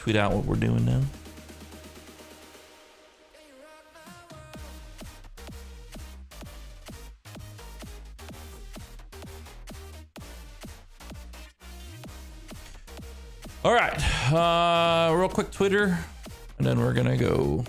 tweet out what we're doing now. All right, real quick Twitter, and then we're gonna go.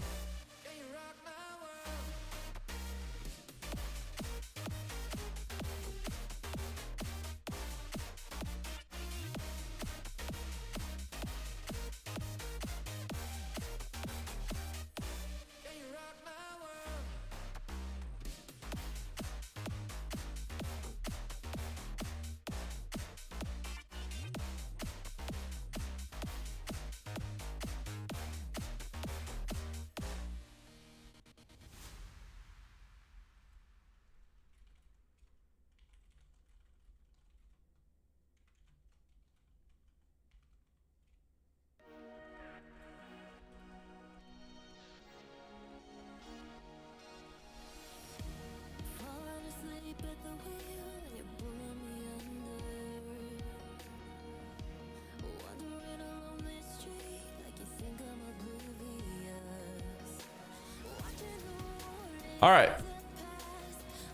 All right,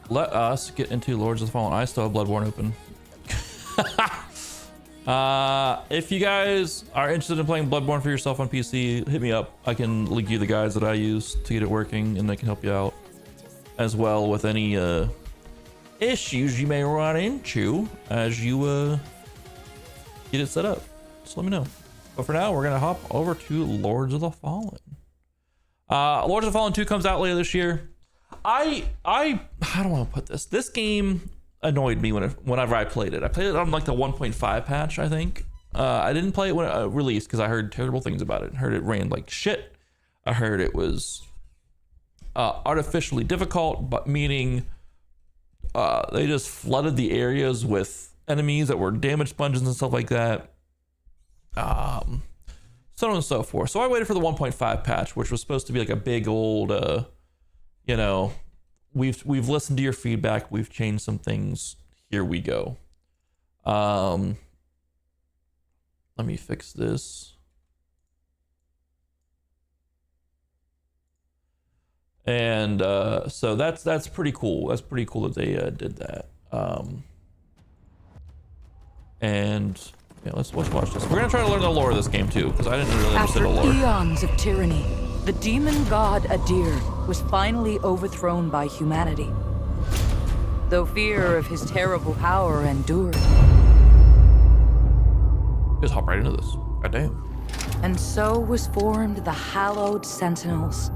let us get into Lords of the Fallen. I still have Bloodborne open. If you guys are interested in playing Bloodborne for yourself on PC, hit me up. I can link you the guides that I use to get it working, and they can help you out as well with any issues you may run into as you get it set up. Just let me know. But for now, we're gonna hop over to Lords of the Fallen. Lords of the Fallen 2 comes out later this year. How do I want to put this? This game annoyed me whenever I played it. I played it on like the 1.5 patch, I think. I didn't play it when it released because I heard terrible things about it. I heard it ran like shit. I heard it was artificially difficult, but meaning they just flooded the areas with enemies that were damage sponges and stuff like that. So on and so forth. So I waited for the 1.5 patch, which was supposed to be like a big old, you know, we've listened to your feedback. We've changed some things. Here we go. Let me fix this. And so that's pretty cool. That's pretty cool that they did that. And yeah, let's watch this. We're gonna try to learn the lore of this game too, because I didn't really understand the lore. After eons of tyranny, the demon god Adyr was finally overthrown by humanity. Though fear of his terrible power endured. Just hop right into this. God damn. And so was formed the hallowed sentinels.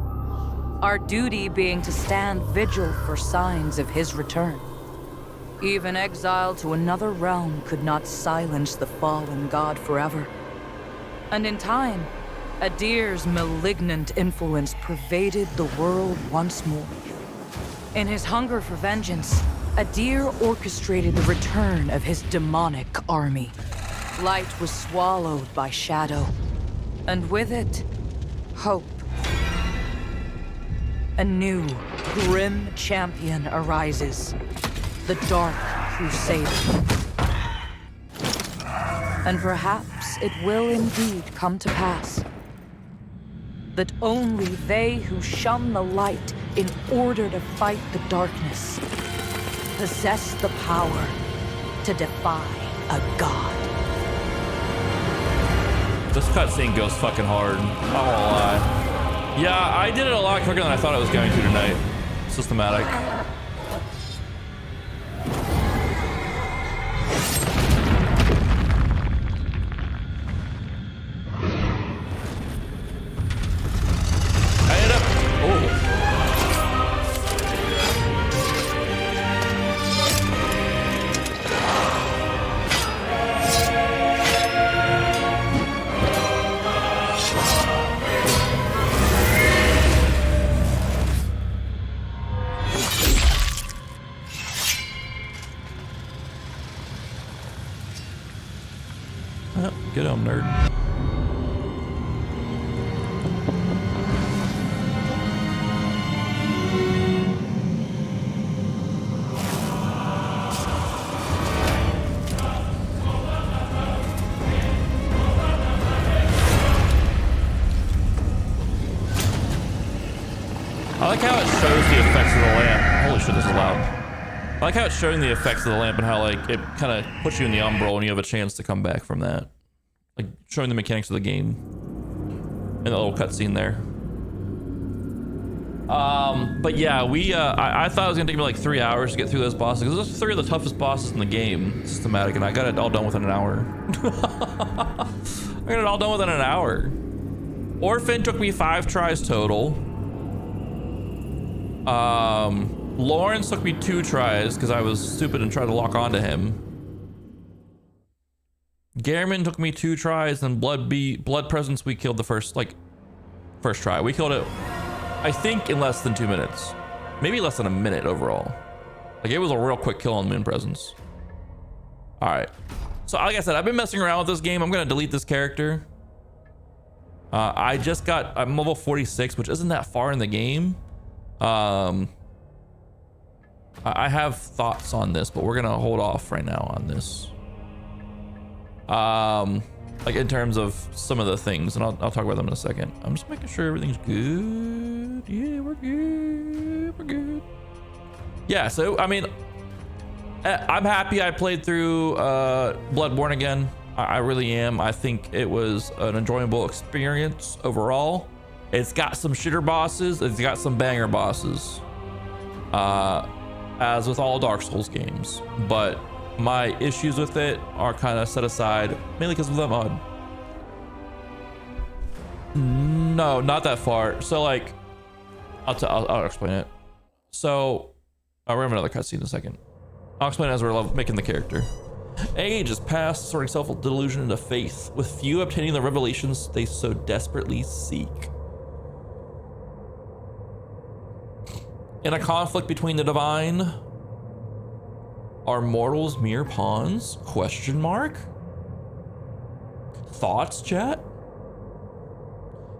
Our duty being to stand vigil for signs of his return. Even exile to another realm could not silence the fallen god forever. And in time, Adyr's malignant influence pervaded the world once more. In his hunger for vengeance, Adyr orchestrated the return of his demonic army. Light was swallowed by shadow, and with it, hope. A new, grim champion arises. The Dark Crusader. And perhaps it will indeed come to pass that only they who shun the light in order to fight the darkness possess the power to defy a god. This cutscene goes fucking hard. I won't lie. Yeah, I did it a lot quicker than I thought I was going to tonight. Systematic. Get him, nerd. like how it shows the effects of the lamp. Holy shit, this is loud. I like how it's showing the effects of the lamp and how like it kind of puts you in the umbral and you have a chance to come back from that. Like showing the mechanics of the game. And the little cutscene there. But yeah, I thought it was gonna take me like 3 hours to get through those bosses because those are 3 of the toughest bosses in the game, systematic, and I got it all done within an hour. I got it all done within an hour. Orphan took me 5 tries total. Lawrence took me 2 tries because I was stupid and tried to lock onto him. Gehrman took me 2 tries, and Blood Presence we killed the first try. We killed it, I think, in less than 2 minutes. Maybe less than a minute overall. Like, it was a real quick kill on Moon Presence. All right. So like I said, I've been messing around with this game. I'm gonna delete this character. I'm level 46, which isn't that far in the game. I have thoughts on this, but we're gonna hold off right now on this. Like in terms of some of the things, and I'll talk about them in a second. I'm just making sure everything's good. Yeah, we're good. We're good. Yeah, so I mean, I'm happy I played through Bloodborne again. I really am. I think it was an enjoyable experience overall. It's got some shitter bosses. It's got some banger bosses, as with all Dark Souls games. But my issues with it are kind of set aside, mainly because of the mod. No, not that far. So like, I'll explain it. So we're having another cutscene in a second. I'll explain it as we're making the character. Age has passed, sorting self-delusion into faith, with few obtaining the revelations they so desperately seek. In a conflict between the divine, are mortals mere pawns? Question mark? Thoughts, chat?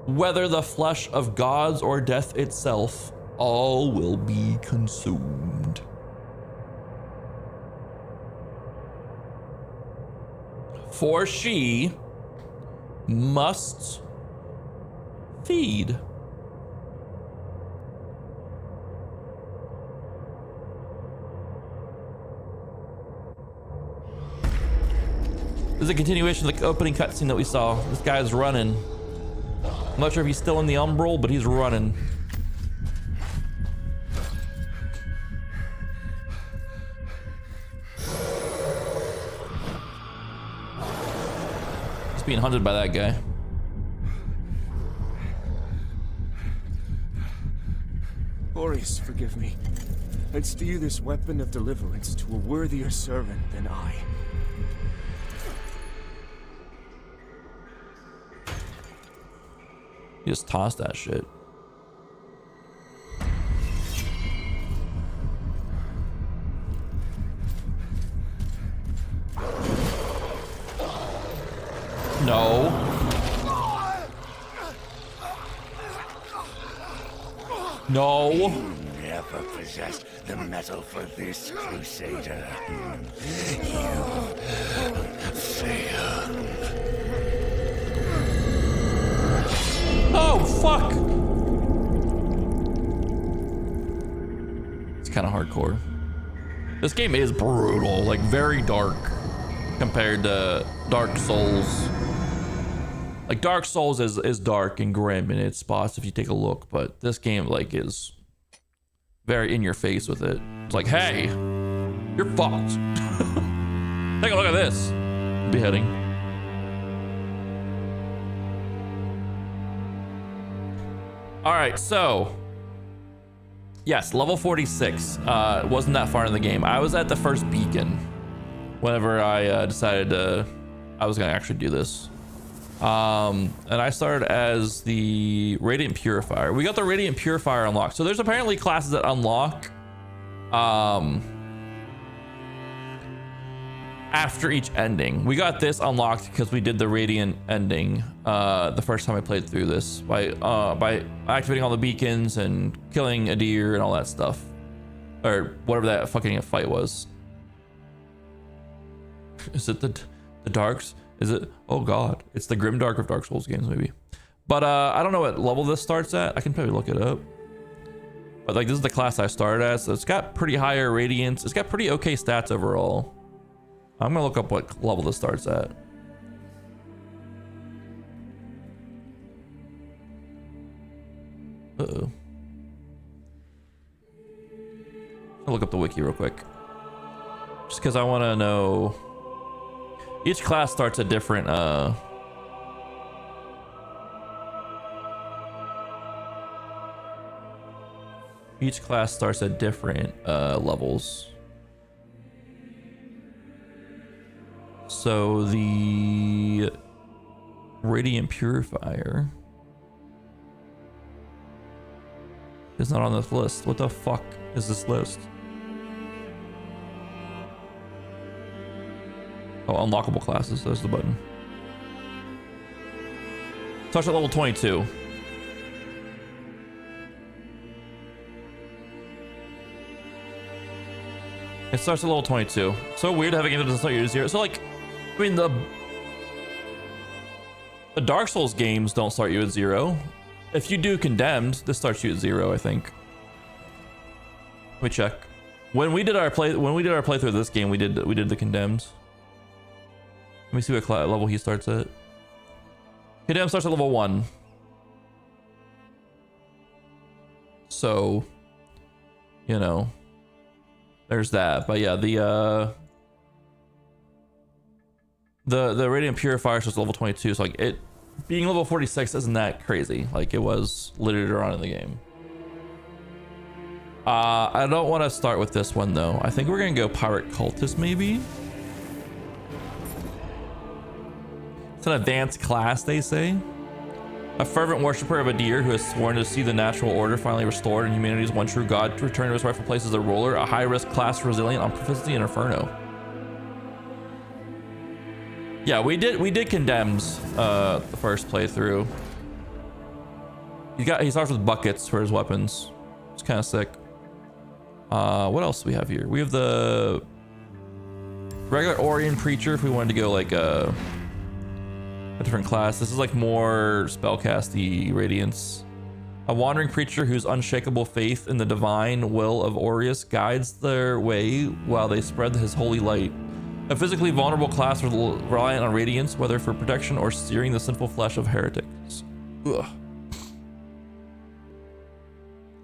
Whether the flesh of gods or death itself, all will be consumed. For she must feed. This is a continuation of the opening cutscene that we saw. This guy's running. I'm not sure if he's still in the umbral, but he's running. He's being hunted by that guy. Boris, forgive me. I'd steer this weapon of deliverance to a worthier servant than I. You just toss that shit. No. No. You never possessed the metal for this, Crusader. You failed. Oh, fuck. It's kind of hardcore. This game is brutal, like very dark compared to Dark Souls. Like Dark Souls is dark and grim in its spots if you take a look, but this game like is very in your face with it. It's like, hey, you're fucked. Take a look at this. Beheading. All right, so yes, level 46. Wasn't that far in the game. I was at the first beacon whenever I decided I was gonna actually do this. And I started as the Radiant Purifier. We got the Radiant Purifier unlocked. So there's apparently classes that unlock after each ending. We got this unlocked because we did the Radiant ending the first time I played through this by activating all the beacons and killing Adyr and all that stuff, or whatever that fucking fight was. Is it the Darks? Is it? Oh god, it's the Grimdark of Dark Souls games maybe. But I don't know what level this starts at. I can probably look it up. But like this is the class I started as, so it's got pretty higher radiance. It's got pretty okay stats overall. I'm gonna look up what level this starts at. Uh-oh. I'll look up the wiki real quick. Just because I want to know. Each class starts at different each class starts at different levels. So the Radiant Purifier is not on this list. What the fuck is this list? Oh, unlockable classes. There's the button. Starts at level 22. It starts at level 22. So weird having it doesn't start you at 0. So like, I mean the Dark Souls games don't start you at 0. If you do Condemned, this starts you at 0, I think. Let me check. When we did our playthrough of this game, we did the Condemned. Let me see what level he starts at. Condemned starts at level 1. So, you know, there's that. But yeah, the Radiant Purifier starts at level 22. So like it being level 46 isn't that crazy. Like it was later on in the game. I don't want to start with this one though. I think we're gonna go Pirate Cultist maybe. It's an advanced class, they say. A fervent worshiper of Adyr who has sworn to see the natural order finally restored and humanity's one true god to return to his rightful place as a ruler. A high-risk class resilient on proficiency in Inferno. Yeah, we did Condemns the first playthrough. He starts with buckets for his weapons. It's kind of sick. What else do we have here? We have the regular Orion Preacher if we wanted to go like a different class. This is like more spellcasty radiance. A wandering preacher whose unshakable faith in the divine will of Aureus guides their way while they spread his holy light. A physically vulnerable class reliant on radiance, whether for protection or searing the sinful flesh of heretics. Ugh.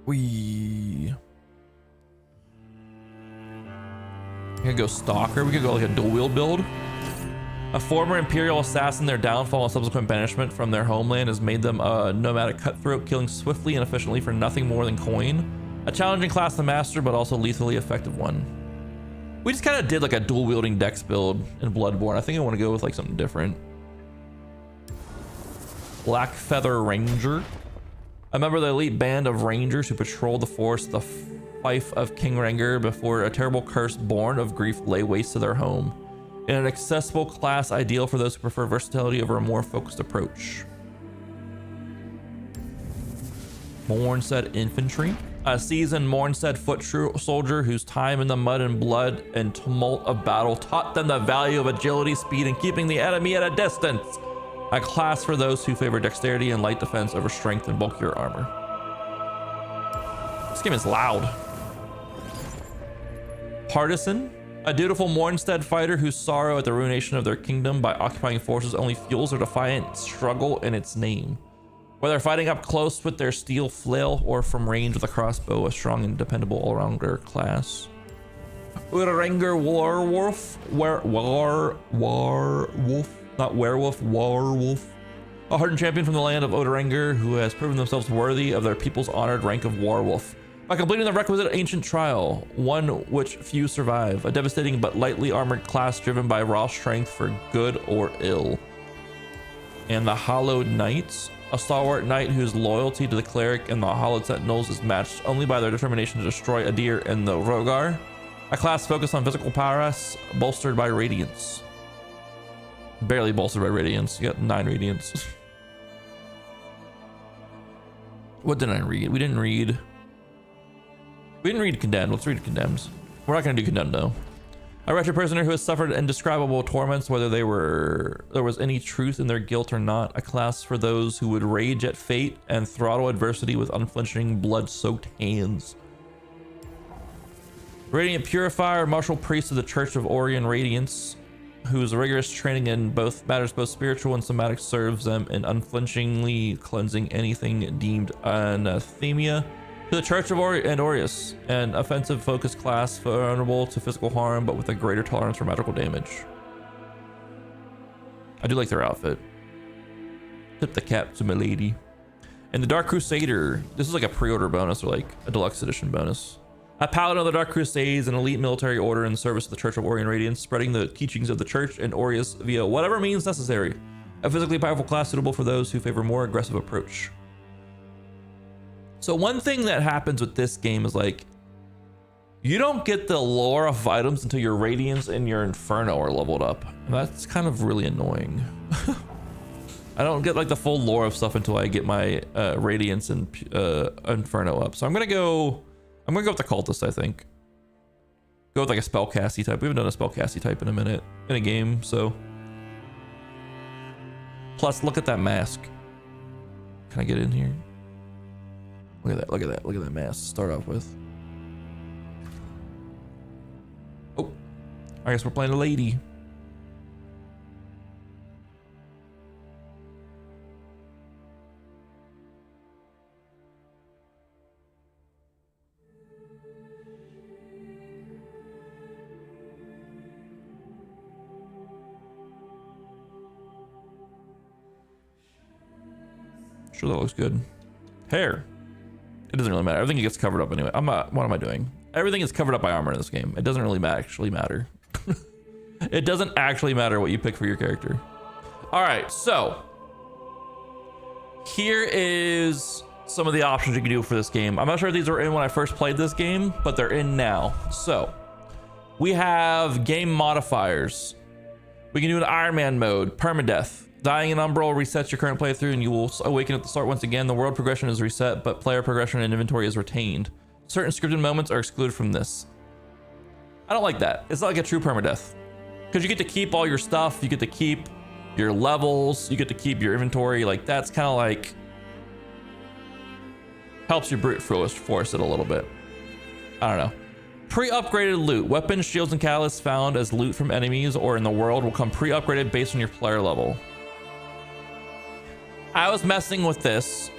We could go Stalker. We could go like a dual wield build. A former Imperial assassin, their downfall and subsequent banishment from their homeland has made them a nomadic cutthroat, killing swiftly and efficiently for nothing more than coin. A challenging class to master, but also lethally effective one. We just kind of did like a dual wielding dex build in Bloodborne. I think I want to go with like something different. Black Feather Ranger. A member of the elite band of rangers who patrol the forest, the fief of King Ranger, before a terrible curse born of grief lay waste to their home. In an accessible class ideal for those who prefer versatility over a more focused approach. Mornstead Infantry. A seasoned Mornstead foot soldier whose time in the mud and blood and tumult of battle taught them the value of agility, speed, and keeping the enemy at a distance. A class for those who favor dexterity and light defense over strength and bulkier armor. This game is loud. Partisan. A dutiful Mornstead fighter whose sorrow at the ruination of their kingdom by occupying forces only fuels their defiant struggle in its name. Whether fighting up close with their steel flail or from range with a crossbow, a strong and dependable all-rounder class. Uranger Warwolf. Warwolf. A hardened champion from the land of Odoranger who has proven themselves worthy of their people's honored rank of Warwolf. By completing the requisite ancient trial, one which few survive, a devastating but lightly armored class driven by raw strength for good or ill. And the Hallowed Knights, a stalwart knight whose loyalty to the cleric and the Hallowed Sentinels is matched only by their determination to destroy Adyr and the Rogar. A class focused on physical prowess, bolstered by radiance. Barely bolstered by radiance. You got 9 radiance. What did I read? We didn't read Condemned. Let's read Condemned. We're not going to do Condemned though. A wretched prisoner who has suffered indescribable torments, whether there was any truth in their guilt or not. A class for those who would rage at fate and throttle adversity with unflinching, blood-soaked hands. Radiant Purifier, martial priest of the Church of Orion Radiance, whose rigorous training in both matters, both spiritual and somatic, serves them in unflinchingly cleansing anything deemed anathema. To the Church of Aureus, an offensive focused class vulnerable to physical harm, but with a greater tolerance for magical damage. I do like their outfit. Tip the cap to my lady. And the Dark Crusader, this is like a pre-order bonus or like a deluxe edition bonus. A paladin of the Dark Crusades, an elite military order in the service of the Church of Orion Radiance, spreading the teachings of the Church and Aureus via whatever means necessary. A physically powerful class suitable for those who favor more aggressive approach. So one thing that happens with this game is like, you don't get the lore of items until your Radiance and your Inferno are leveled up. And that's kind of really annoying. I don't get like the full lore of stuff until I get my Radiance and Inferno up. So I'm gonna go with the Cultist, I think. Go with like a spellcasty type. We haven't done a spellcasty type in a minute in a game, so. Plus, look at that mask. Can I get in here? Look at that, look at that, look at that mask to start off with. Oh, I guess we're playing a lady. Sure, that looks good. Hair. It doesn't really matter. Everything gets covered up anyway. What am I doing? Everything is covered up by armor in this game. It doesn't really actually matter. It doesn't actually matter what you pick for your character. All right, so here is some of the options you can do for this game. I'm not sure if these were in when I first played this game, but they're in now. So we have game modifiers. We can do an Iron Man mode, permadeath. Dying in Umbral resets your current playthrough and you will awaken at the start once again. The world progression is reset, but player progression and inventory is retained. Certain scripted moments are excluded from this. I don't like that. It's not like a true permadeath. Because you get to keep all your stuff, you get to keep your levels, you get to keep your inventory. Like that's kind of like, helps you brute force it a little bit. I don't know. Pre-upgraded loot. Weapons, shields, and catalysts found as loot from enemies or in the world will come pre-upgraded based on your player level. I was messing with this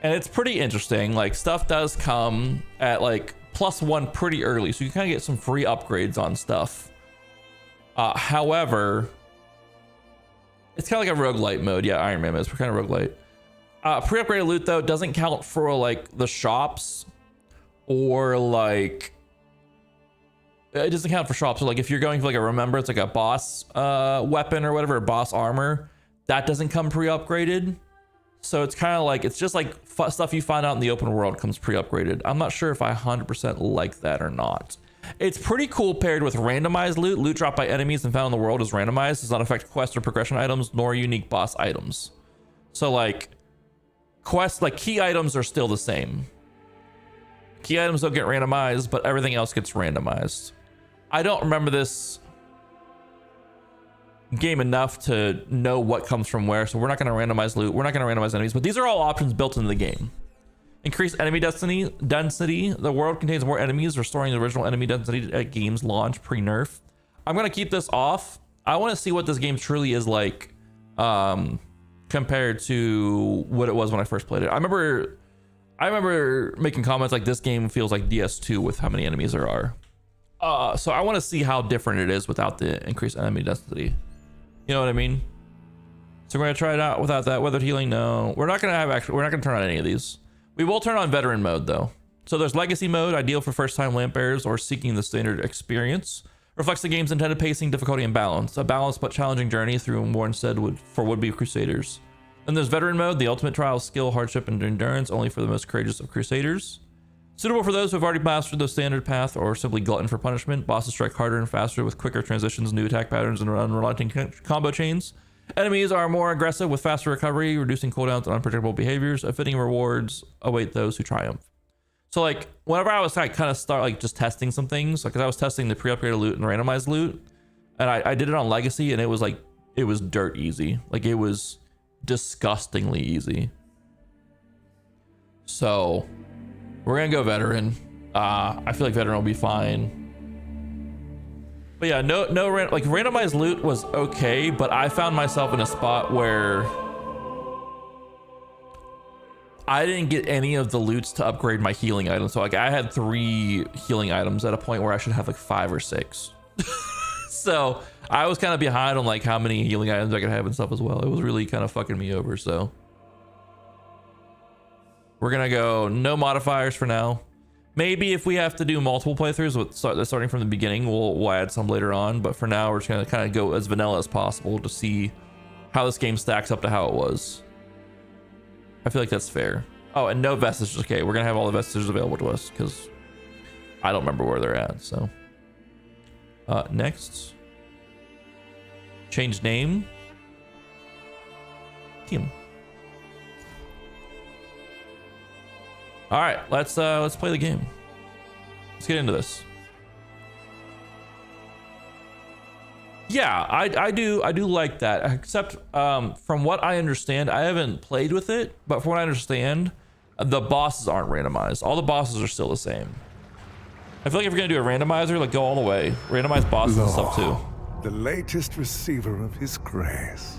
and it's pretty interesting. Like stuff does come at like +1 pretty early, so you kind of get some free upgrades on stuff. However, it's kind of like a roguelite mode. Yeah, Iron Man is kind of roguelite. Pre-upgraded loot though doesn't count for like the shops or like, it doesn't count for shops. So like if you're going for like a remembrance, like a boss weapon or whatever, boss armor, that doesn't come pre-upgraded. So it's kind of like, it's just like stuff you find out in the open world comes pre-upgraded. I'm not sure if I 100% like that or not. It's pretty cool paired with randomized loot. Loot dropped by enemies and found in the world is randomized. Does not affect quest or progression items nor unique boss items. So like quests, like key items are still the same. Key items don't get randomized, but everything else gets randomized. I don't remember this game enough to know what comes from where, so we're not going to randomize loot. We're not going to randomize enemies, but these are all options built into the game. Increased enemy density. The world contains more enemies, restoring the original enemy density at game's launch pre-nerf. I'm going to keep this off. I want to see what this game truly is like compared to what it was when I first played it. I remember making comments like this game feels like DS2 with how many enemies there are. So I want to see how different it is without the increased enemy density. You know what I mean? So we're gonna try it out without that. Weathered healing, no. We're not gonna turn on any of these. We will turn on veteran mode though. So there's legacy mode, ideal for first-time lamp bearers or seeking the standard experience. Reflects the game's intended pacing, difficulty, and balance. A balanced but challenging journey through more instead for would-be crusaders. Then there's veteran mode, the ultimate trial of skill, hardship, and endurance, only for the most courageous of crusaders. Suitable for those who have already mastered the standard path or simply glutton for punishment. Bosses strike harder and faster with quicker transitions, new attack patterns, and unrelenting combo chains. Enemies are more aggressive with faster recovery, reducing cooldowns and unpredictable behaviors. A fitting rewards await those who triumph. So like whenever I was like kind of start like just testing some things, like 'cause I was testing the pre-upgraded loot and randomized loot, and I did it on legacy, and it was dirt easy. Like it was disgustingly easy. So we're gonna go veteran. I feel like veteran will be fine. But yeah, like randomized loot was okay, but I found myself in a spot where I didn't get any of the loots to upgrade my healing items. So like I had 3 healing items at a point where I should have like 5 or 6. So I was kind of behind on like how many healing items I could have and stuff as well. It was really kind of fucking me over. So we're gonna go no modifiers for now. Maybe if we have to do multiple playthroughs with starting from the beginning, we'll add some later on. But for now, we're just gonna kind of go as vanilla as possible to see how this game stacks up to how it was. I feel like that's fair. Oh, and no vestiges. Okay, we're gonna have all the vestiges available to us because I don't remember where they're at. So next, change name. Team. All right, let's play the game. Let's get into this. Yeah, I do like that. Except from what I understand, I haven't played with it, but from what I understand, the bosses aren't randomized. All the bosses are still the same. I feel like if you're gonna do a randomizer, like go all the way, randomize bosses and stuff too. The latest receiver of his grace.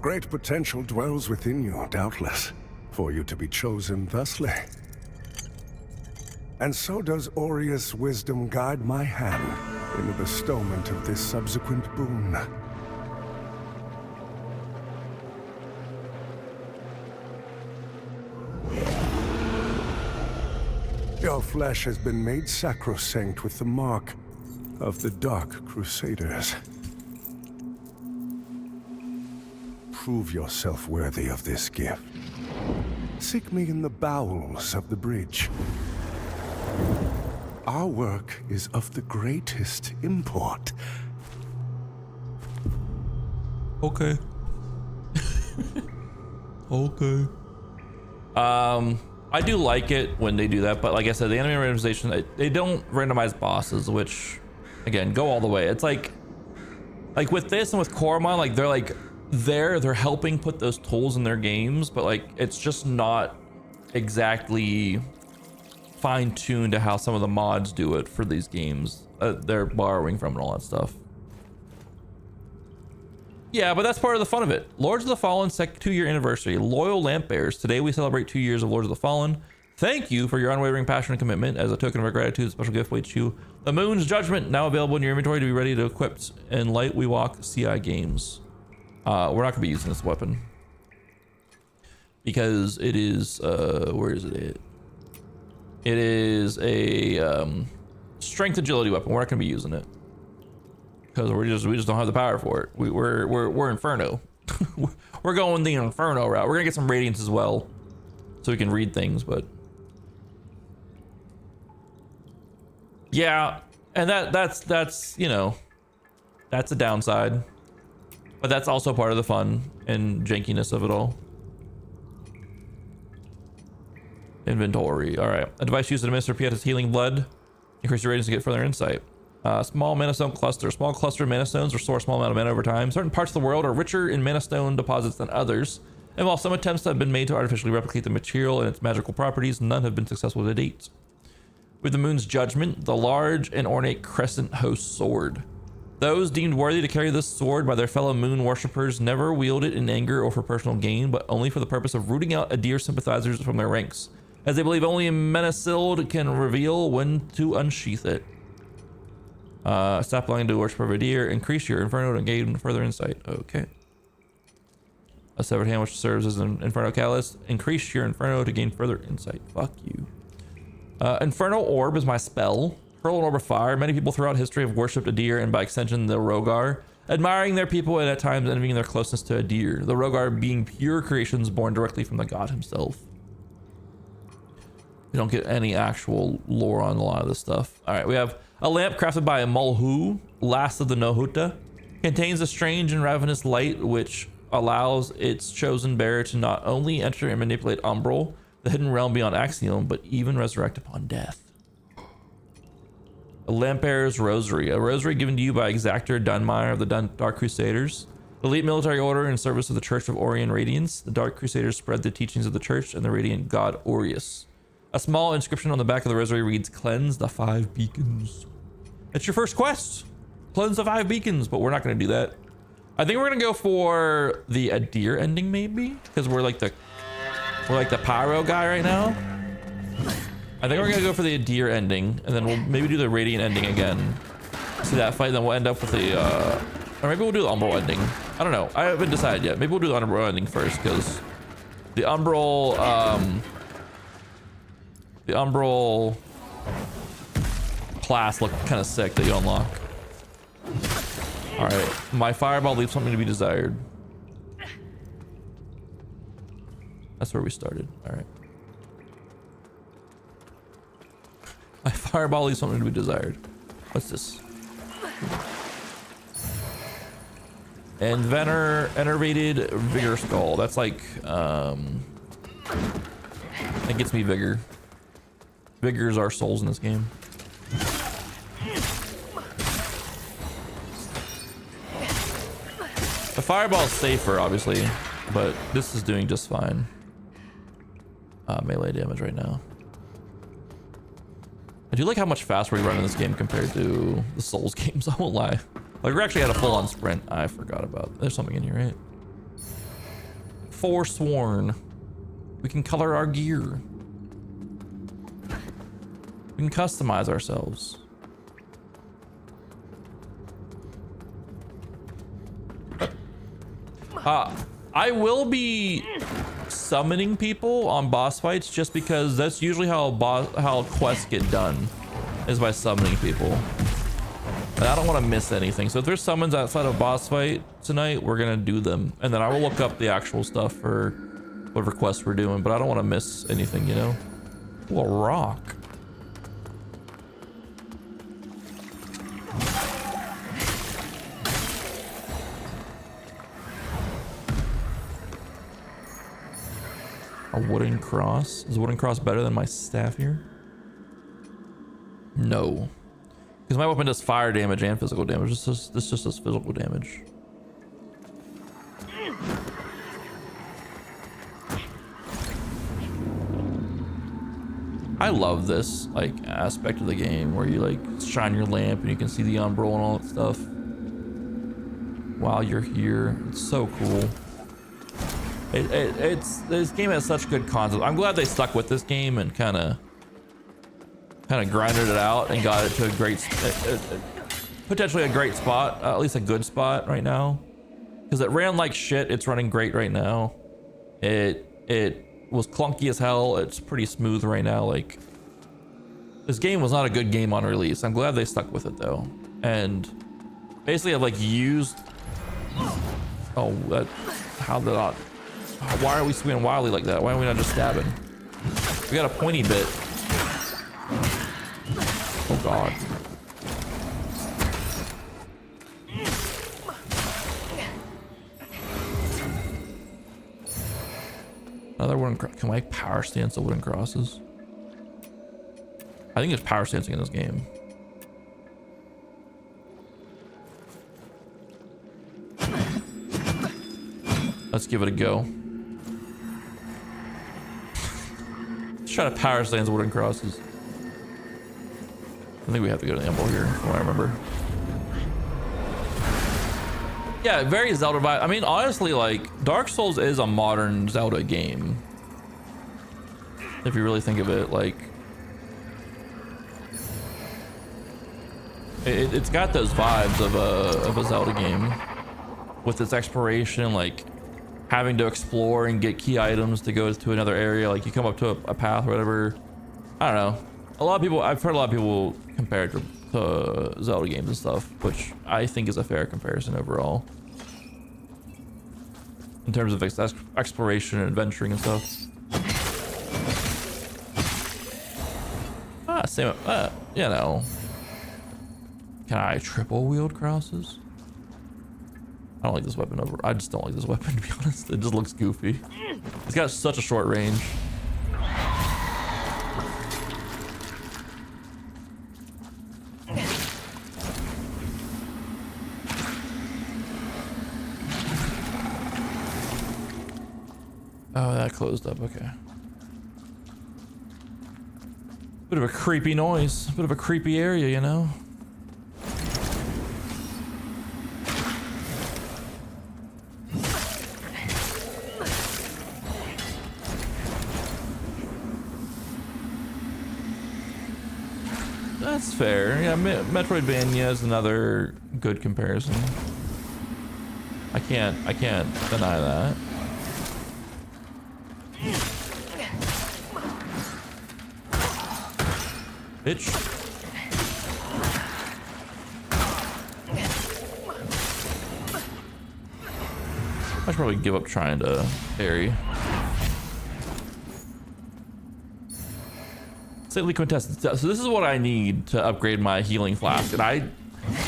Great potential dwells within you, doubtless, for you to be chosen thusly. And so does Aureus' wisdom guide my hand in the bestowment of this subsequent boon. Your flesh has been made sacrosanct with the mark of the Dark Crusaders. Prove yourself worthy of this gift. Seek me in the bowels of the bridge. Our work is of the greatest import. Okay. Okay. I do like it when they do that, but like I said, the enemy randomization, they don't randomize bosses, which again, go all the way. It's like with this and with Coromon, like they're helping put those tools in their games, but like it's just not exactly fine-tuned to how some of the mods do it for these games. They're borrowing from and all that stuff. Yeah, but that's part of the fun of it. Lords of the Fallen 2-year anniversary. Loyal lamp bearers. Today we celebrate 2 years of Lords of the Fallen. Thank you for your unwavering passion and commitment. As a token of our gratitude, a special gift waits you. The Moon's Judgment, now available in your inventory to be ready to equip in Light We Walk CI games. We're not going to be using this weapon because it is, where is it? It is a strength agility weapon. We're not going to be using it because we just don't have the power for it. We're Inferno. We're going the Inferno route. We're gonna get some radiance as well, so we can read things. But yeah, and that's you know, that's a downside, but that's also part of the fun and jankiness of it all. Inventory. All right, a device used to administer Pieta's healing blood. Increase your ratings to get further insight. Small mana stone cluster. Small cluster of mana stones restore a small amount of mana over time. Certain parts of the world are richer in mana stone deposits than others, and while some attempts have been made to artificially replicate the material and its magical properties, none have been successful to date. With the Moon's Judgment, the large and ornate crescent host sword. Those deemed worthy to carry this sword by their fellow Moon worshippers never wield it in anger or for personal gain, but only for the purpose of rooting out Adyr sympathizers from their ranks, as they believe only Menacilde can reveal when to unsheath it. Stop belonging to worship of Adyr. Increase your Inferno to gain further insight. Okay. A severed hand which serves as an Inferno catalyst. Increase your Inferno to gain further insight. Fuck you. Inferno Orb is my spell. Hurl an orb of fire. Many people throughout history have worshipped Adyr and by extension the Rogar, admiring their people and at times envying their closeness to Adyr. The Rogar being pure creations born directly from the god himself. We don't get any actual lore on a lot of this stuff. All right, we have a lamp crafted by a Mulhu, last of the Nohuta. Contains a strange and ravenous light which allows its chosen bearer to not only enter and manipulate Umbral, the hidden realm beyond Axiom, but even resurrect upon death. A Lampeir's Rosary, a rosary given to you by Exactor Dunmire of the Dark Crusaders. Elite military order in service of the Church of Orion Radiance. The Dark Crusaders spread the teachings of the Church and the radiant God Aureus. A small inscription on the back of the rosary reads, "Cleanse the 5 beacons." That's your first quest. Cleanse the 5 beacons, but we're not going to do that. I think we're going to go for the Adyr ending, maybe, because we're like the pyro guy right now. I think we're going to go for the Adyr ending, and then we'll maybe do the radiant ending again. See that fight, then we'll end up with the or maybe we'll do the Umbral ending. I don't know. I haven't decided yet. Maybe we'll do the Umbral ending first, because the Umbral class looked kind of sick that you unlock. All right, my fireball leaves something to be desired. That's where we started. All right. My fireball leaves something to be desired. What's this? Enervated Vigor Skull. That's like, it gets me vigor. Vigors our souls in this game. The fireball is safer, obviously, but this is doing just fine. Melee damage right now. I do like how much faster we run in this game compared to the Souls games, I won't lie. Like, we actually had a full-on sprint. I forgot about. There's something in here, right? Forsworn. We can color our gear. We can customize ourselves. I will be summoning people on boss fights just because that's usually how quests get done, is by summoning people. And I don't want to miss anything. So if there's summons outside of boss fight tonight, we're gonna do them, and then I will look up the actual stuff for whatever quests we're doing. But I don't want to miss anything, you know. Ooh, a rock. A wooden cross. Is a wooden cross better than my staff here? No. Because my weapon does fire damage and physical damage. This just does physical damage. I love this like aspect of the game where you like shine your lamp and you can see the umbral and all that stuff while you're here. It's so cool. This game has such good concepts. I'm glad they stuck with this game and kind of grinded it out and got it to a great, potentially a great spot, at least a good spot right now. Because it ran like shit. It's running great right now. It was clunky as hell. It's pretty smooth right now. Like, this game was not a good game on release. I'm glad they stuck with it though. And basically I've like used, oh, that, how did I, why are we swinging wildly like that? Why are we not just stabbing? We got a pointy bit. Oh god. Another wooden cross. Can I power stance the wooden crosses? I think there's power stancing in this game. Let's give it a go. Let's try to power stance wooden crosses. I think we have to go to the Emble here, from what I remember. Yeah, very Zelda vibe. I mean, honestly, like, Dark Souls is a modern Zelda game. If you really think of it, like, it's got those vibes of a Zelda game. With its exploration, like, having to explore and get key items to go to another area. Like, you come up to a path or whatever. I don't know. A lot of people, I've heard a lot of people compare it to Zelda games and stuff, which I think is a fair comparison overall. In terms of exploration and adventuring and stuff. Same, you know. Can I triple wield crosses? I don't like this weapon over. I just don't like this weapon, to be honest. It just looks goofy. It's got such a short range. Oh, that closed up. Okay. Bit of a creepy noise. Bit of a creepy area, you know? That's fair. Yeah, Metroidvania is another good comparison. I can't deny that. Bitch. I should probably give up trying to parry. Slightly quintessence. So this is what I need to upgrade my healing flask. And I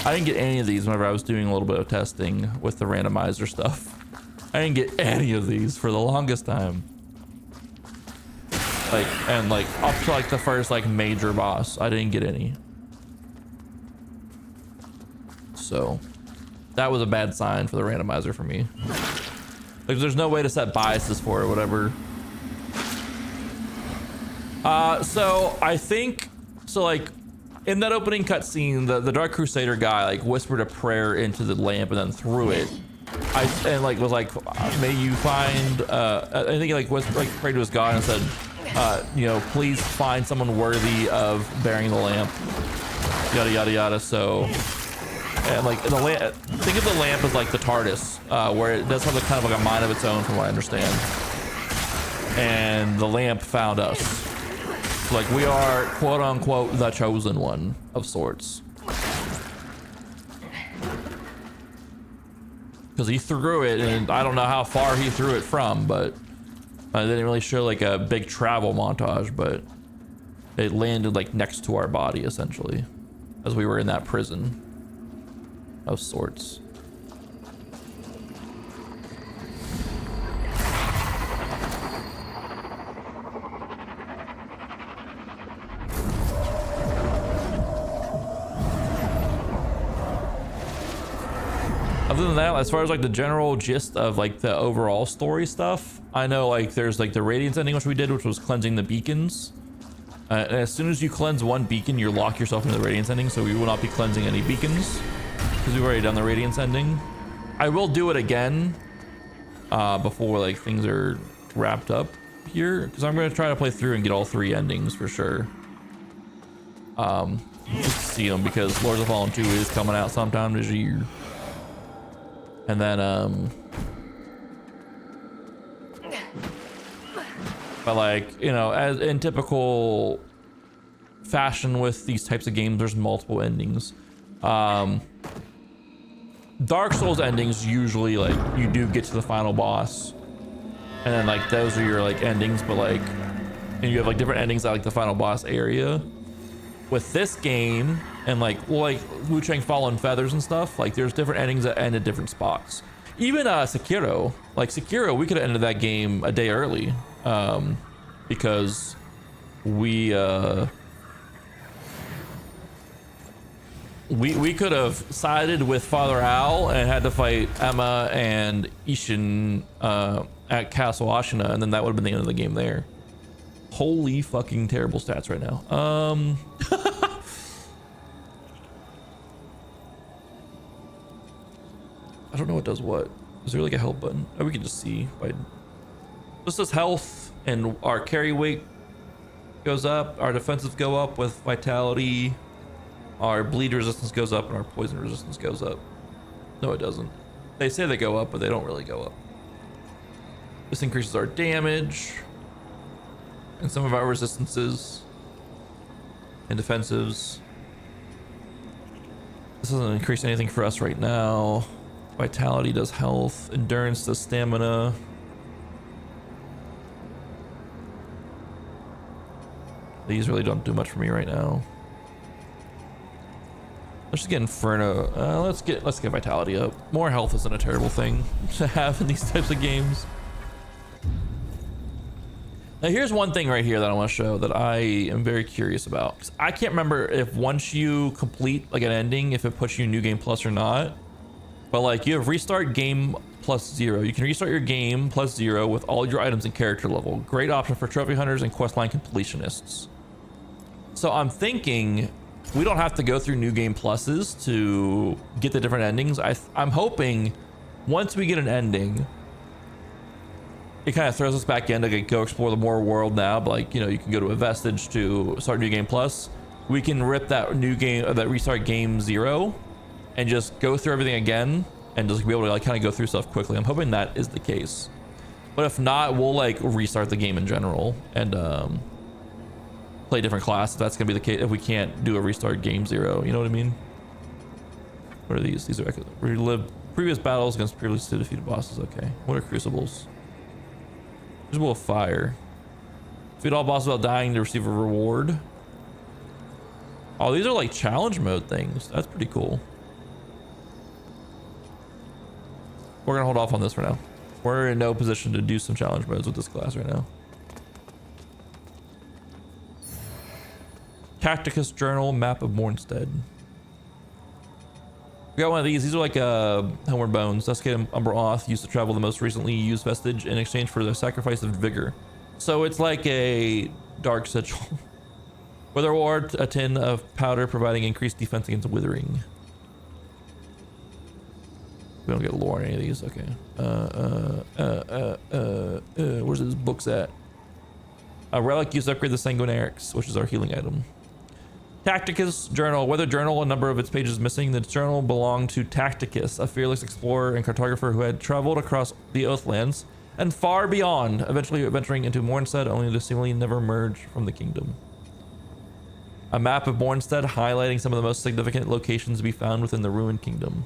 didn't get any of these whenever I was doing a little bit of testing with the randomizer stuff. I didn't get any of these for the longest time. And up to like the first like major boss, I didn't get any. So that was a bad sign for the randomizer for me. Like there's no way to set biases for it or whatever. So I think, so like in that opening cutscene, the Dark Crusader guy like whispered a prayer into the lamp and then threw it. And like was like, may you find, I think he like prayed to his God and said, you know, please find someone worthy of bearing the lamp, yada yada yada. So, and like the lamp, think of the lamp as like the TARDIS, where it does have a kind of like a mind of its own, from what I understand. And the lamp found us, so like we are quote unquote the chosen one of sorts, because he threw it, and I don't know how far he threw it from, but. They didn't really show like a big travel montage, but it landed like next to our body essentially, as we were in that prison of sorts. Other than that, as far as like the general gist of like the overall story stuff, I know like there's like the Radiance ending, which we did, which was cleansing the beacons. And as soon as you cleanse one beacon, you lock yourself into the Radiance ending, so we will not be cleansing any beacons because we've already done the Radiance ending. I will do it again before like things are wrapped up here, because I'm going to try to play through and get all 3 endings for sure. Just to see them, because Lords of Fallen 2 is coming out sometime this year. And then but like, you know, as in typical fashion with these types of games, there's multiple endings. Dark Souls endings usually like you do get to the final boss, and then like those are your like endings, but like, and you have like different endings at like the final boss area. With this game and like, well, like Wu Chang Fallen Feathers and stuff, like there's different endings that end at different spots. Even Sekiro, like Sekiro, we could have ended that game a day early, because we could have sided with Father Owl and had to fight Emma and Ishin at Castle Ashina, and then that would have been the end of the game there. Holy fucking terrible stats right now. I don't know what does what. Is there like a help button? Oh, we can just see. This is health, and our carry weight goes up. Our defensives go up with vitality. Our bleed resistance goes up, and our poison resistance goes up. No, it doesn't. They say they go up, but they don't really go up. This increases our damage and some of our resistances and defensives. This doesn't increase anything for us right now. Vitality does health, endurance does stamina. These really don't do much for me right now. Let's just get Inferno. Let's get Vitality up. More health isn't a terrible thing to have in these types of games. Now here's one thing right here that I want to show that I am very curious about. I can't remember if once you complete like an ending, if it puts you New Game Plus or not. But like you have restart game +0. You can restart your game +0 with all your items and character level. Great option for trophy hunters and questline completionists. So I'm thinking we don't have to go through New Game Pluses to get the different endings. I'm hoping once we get an ending, it kind of throws us back in to go explore the more world now. But like, you know, you can go to a vestige to start New Game Plus. We can rip that new game, that restart game 0 and just go through everything again and just be able to like kind of go through stuff quickly. I'm hoping that is the case. But if not, we'll like restart the game in general and play different classes. That's gonna be the case if we can't do a restart game 0. You know what I mean? What are these? These are relive previous battles against previously defeated bosses. Okay. What are crucibles? Crucible of fire. Defeat all bosses without dying to receive a reward. Oh, these are like challenge mode things. That's pretty cool. We're gonna hold off on this for now. We're in no position to do some challenge modes with this class right now. Tacticus Journal, Map of Mornstead. We got one of these. These are like Homeward Bones. Desiccated Umber Oath used to travel the most recently used vestige in exchange for the sacrifice of vigor. So it's like a dark sigil. With a reward, a tin of powder providing increased defense against withering. We don't get lore on any of these. Okay. Where's his books at? A relic used to upgrade the Sanguinarix, which is our healing item. Tacticus Journal. Whether journal, a number of its pages missing. The journal belonged to Tacticus, a fearless explorer and cartographer who had traveled across the Oathlands and far beyond, eventually venturing into Mornstead, only to seemingly never emerge from the kingdom. A map of Mornstead highlighting some of the most significant locations to be found within the ruined kingdom.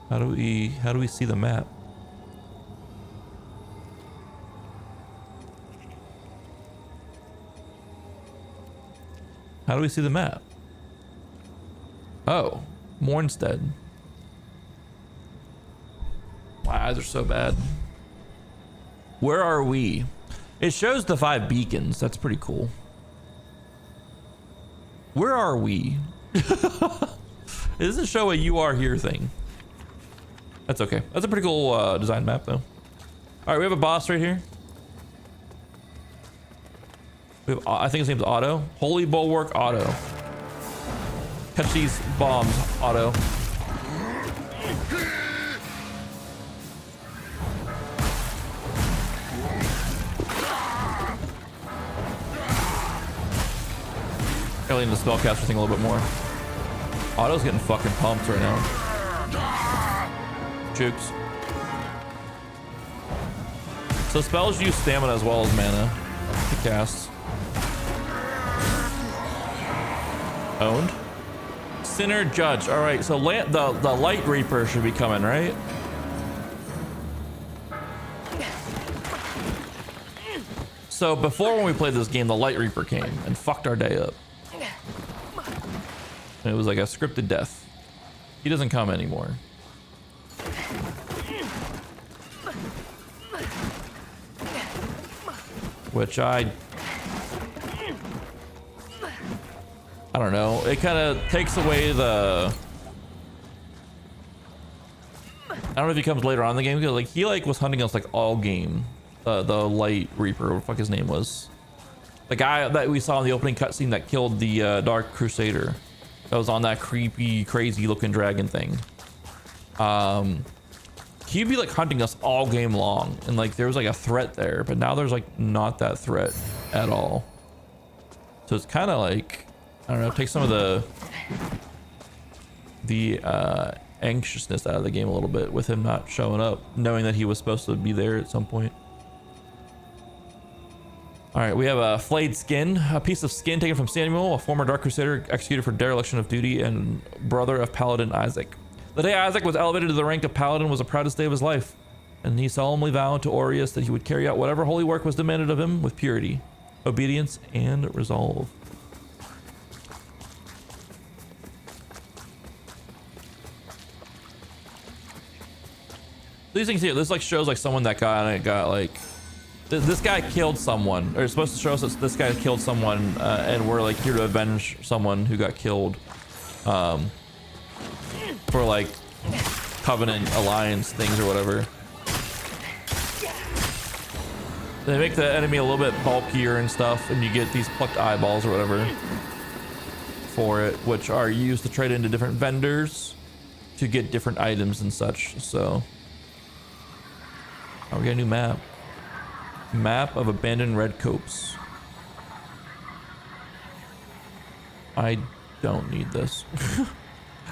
How do we see the map? How do we see the map? Oh, Mornstead. My eyes are so bad. Where are we? It shows the 5 beacons. That's pretty cool. Where are we? It doesn't show a "you are here" thing. That's okay. That's a pretty cool design map though. All right, we have a boss right here. We have, I think his name's Otto. Holy Bulwark Otto. Catch these bombs, Otto. Gotta lean the spellcaster thing a little bit more. Otto's getting fucking pumped right now. Jukes. So spells use stamina as well as mana to cast. Owned. Sinner Judge. All right, so the Light Reaper should be coming, right? So before, when we played this game, the Light Reaper came and fucked our day up. And it was like a scripted death. He doesn't come anymore. Which I don't know. It kind of takes away the. I don't know if he comes later on in the game, because like he was hunting us like all game. The Light Reaper, what the fuck his name was. The guy that we saw in the opening cutscene that killed the Dark Crusader. That was on that creepy, crazy looking dragon thing. He'd be like hunting us all game long, and like there was like a threat there, but now there's like not that threat at all. So it's kind of like, I don't know, take some of the anxiousness out of the game a little bit with him not showing up, knowing that he was supposed to be there at some point. All right, we have a flayed skin, a piece of skin taken from Samuel, a former Dark Crusader executed for dereliction of duty and brother of Paladin Isaac. The day Isaac was elevated to the rank of Paladin was the proudest day of his life, and he solemnly vowed to Aureus that he would carry out whatever holy work was demanded of him with purity. obedience, and resolve. These things here, this like shows like someone that got like this guy killed someone, or it's supposed to show us that this guy killed someone, and we're like here to avenge someone who got killed, for like Covenant Alliance things or whatever. They make the enemy a little bit bulkier and stuff, and you get these plucked eyeballs or whatever for it, which are used to trade into different vendors to get different items and such. So, oh, we got a new map. Map of abandoned red copse. I don't need this.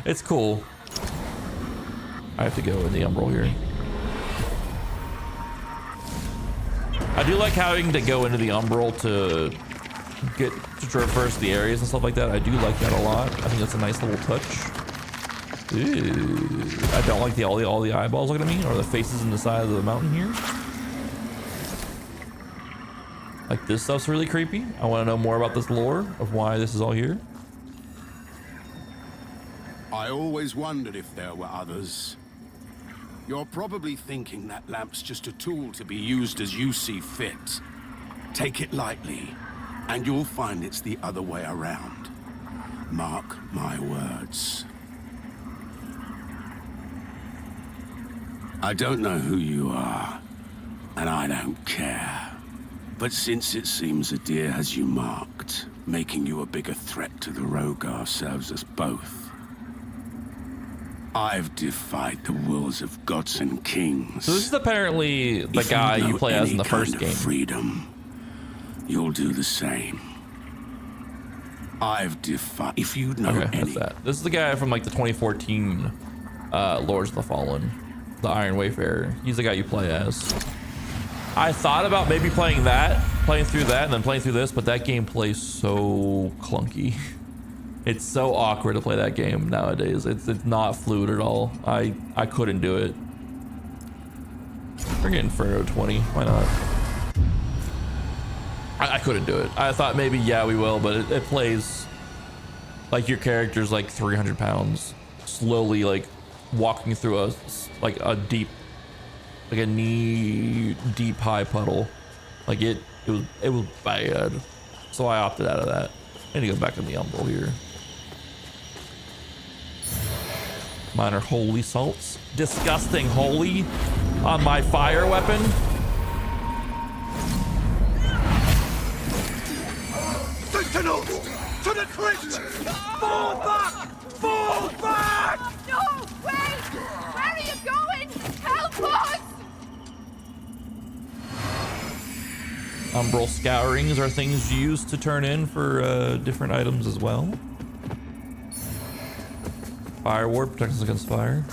It's cool. I have to go in the umbral here. I do like having to go into the umbral to get to traverse the areas and stuff like that. I do like that a lot. I think that's a nice little touch. Ooh. I don't like all the eyeballs looking at me, or the faces in the side of the mountain here. Like, this stuff's really creepy. I want to know more about this lore of why this is all here. I always wondered if there were others. You're probably thinking that lamp's just a tool to be used as you see fit. Take it lightly, and you'll find it's the other way around. Mark my words. I don't know who you are, and I don't care. But since it seems Adyr has you marked, making you a bigger threat to the Rogar serves us both. I've defied the wills of gods and kings. So this is apparently the guy you play as in the first game. Freedom, you'll do the same. I've defied. If you know okay, any. That's that. This is the guy from like the 2014 Lords of the Fallen, the Iron Wayfarer. He's the guy you play as. I thought about maybe playing through that, and then playing through this, but that game plays so clunky. It's so awkward to play that game nowadays. It's not fluid at all. I couldn't do it. We're getting Inferno 20. Why not? I couldn't do it. I thought maybe, yeah, we will, but it plays like your character's like 300 pounds, slowly like walking through a deep, like a knee deep high puddle. Like it was bad. So I opted out of that. I need to go back in the umbral here. Mine are holy salts. Disgusting holy on my fire weapon. Sentinels! To the crypt! Fall back! Fall back! No! Wait! Where are you going? Help us! Umbral scourings are things used to turn in for different items as well. Fire ward protects us against fire.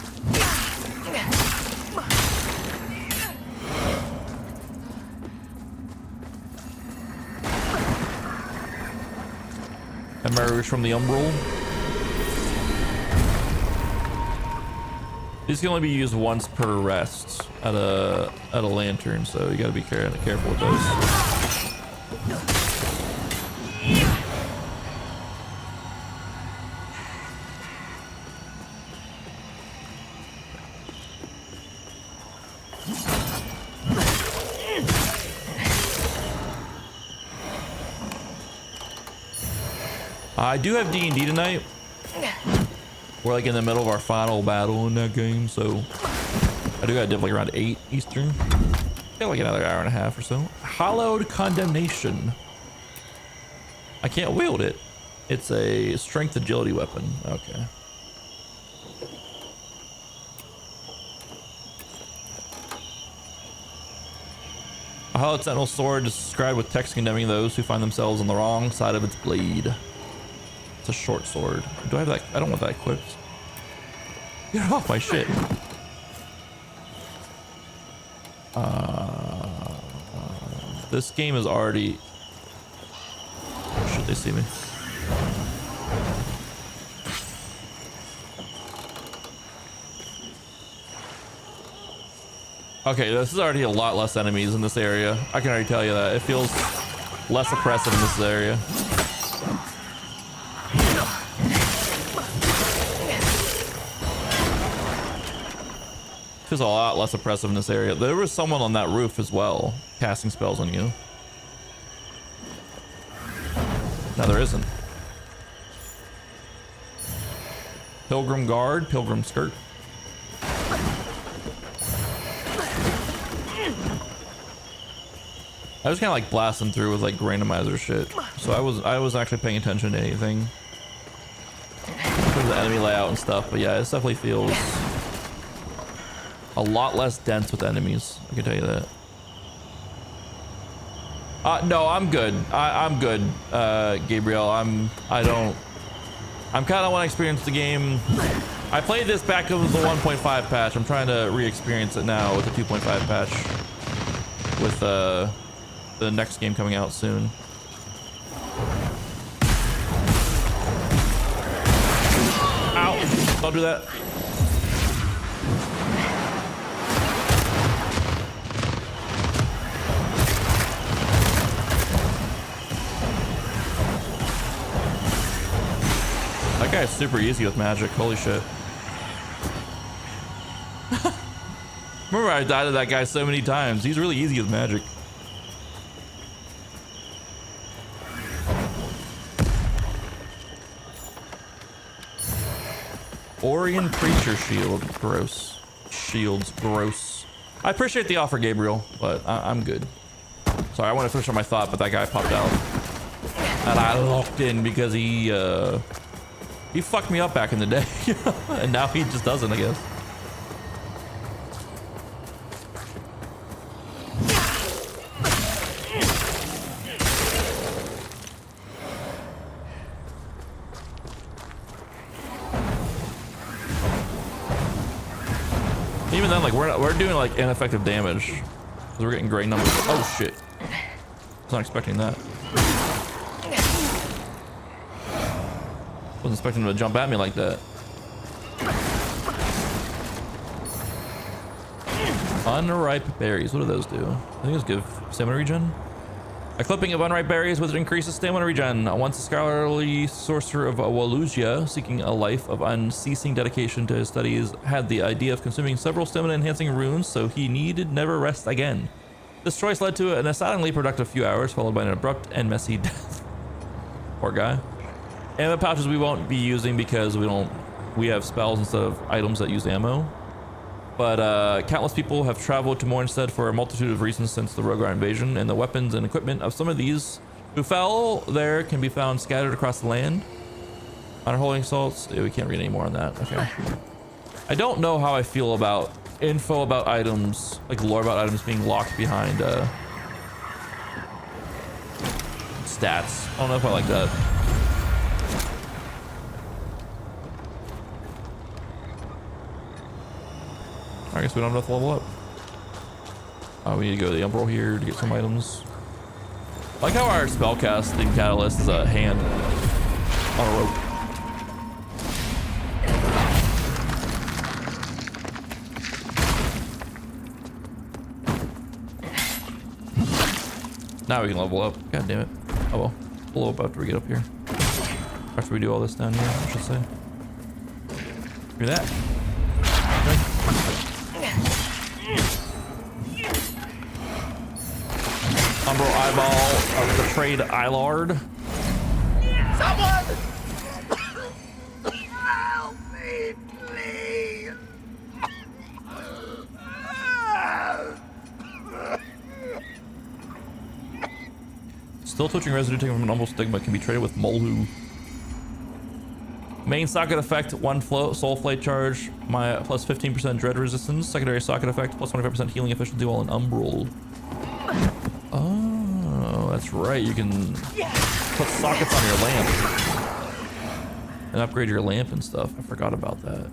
Emerge from the umbral. These can only be used once per rest at a lantern, so you gotta be careful with those. I do have D&D tonight. We're like in the middle of our final battle in that game, so I do got definitely around 8 Eastern. Got like another hour and a half or so. Hallowed Condemnation. I can't wield it. It's a strength agility weapon. Okay. A hallowed sentinel sword is described with text condemning those who find themselves on the wrong side of its blade. It's a short sword. Do I have that? I don't want that equipped. Get off my shit. This game is already... Oh, shit, they see me. Okay, this is already a lot less enemies in this area. I can already tell you that. It feels less oppressive in this area. Feels a lot less oppressive in this area. There was someone on that roof as well, casting spells on you. No, there isn't. Pilgrim guard, pilgrim skirt. I was kind of like blasting through with like randomizer shit, so I was actually paying attention to anything, the enemy layout and stuff. But yeah, it definitely feels a lot less dense with enemies. I can tell you that. No, I'm good. I'm good, Gabriel. I'm kind of want to experience the game. I played this back with the 1.5 patch. I'm trying to re-experience it now with the 2.5 patch. With the next game coming out soon. Ow! Don't do that. That guy's super easy with magic. Holy shit. Remember, I died to that guy so many times. He's really easy with magic. Orion Preacher Shield. Gross. Shield's gross. I appreciate the offer, Gabriel, but I'm good. Sorry, I want to finish on my thought, but that guy popped out. And I locked in because he fucked me up back in the day. And now he just doesn't, I guess. Even then, like we're doing like ineffective damage because we're getting great numbers. Oh shit! I was not expecting that. Wasn't expecting him to jump at me like that. Unripe berries. What do those do? I think those give stamina regen. A clipping of unripe berries with increases stamina regen. Once a scholarly sorcerer of Walluzia, seeking a life of unceasing dedication to his studies, had the idea of consuming several stamina-enhancing runes, so he needed never rest again. This choice led to an astonishingly productive few hours, followed by an abrupt and messy death. Poor guy. Ammo pouches we won't be using because we have spells instead of items that use ammo. But countless people have traveled to Mornstead for a multitude of reasons since the Rogar invasion, and the weapons and equipment of some of these who fell there can be found scattered across the land. Honor holding salts. Yeah, we can't read any more on that. Okay. I don't know how I feel about info about items, like lore about items being locked behind stats. I don't know if I like that. I guess we don't have to level up. We need to go to the Umbral here to get some items. I like how our spellcasting catalyst is a hand on a rope. Now we can level up. God damn it. Oh well. We'll level up after we get up here. After we do all this down here, I should say. Give me that. Umbral eyeball of betrayed Eilard. Someone! Help me, please! Still twitching residue taken from an Umbral stigma can be traded with Molhu. Main socket effect, 1 soul flate charge, my plus 15% dread resistance. Secondary socket effect, plus 25% healing efficiency while in Umbral. Oh, that's right. You can put sockets on your lamp and upgrade your lamp and stuff. I forgot about that.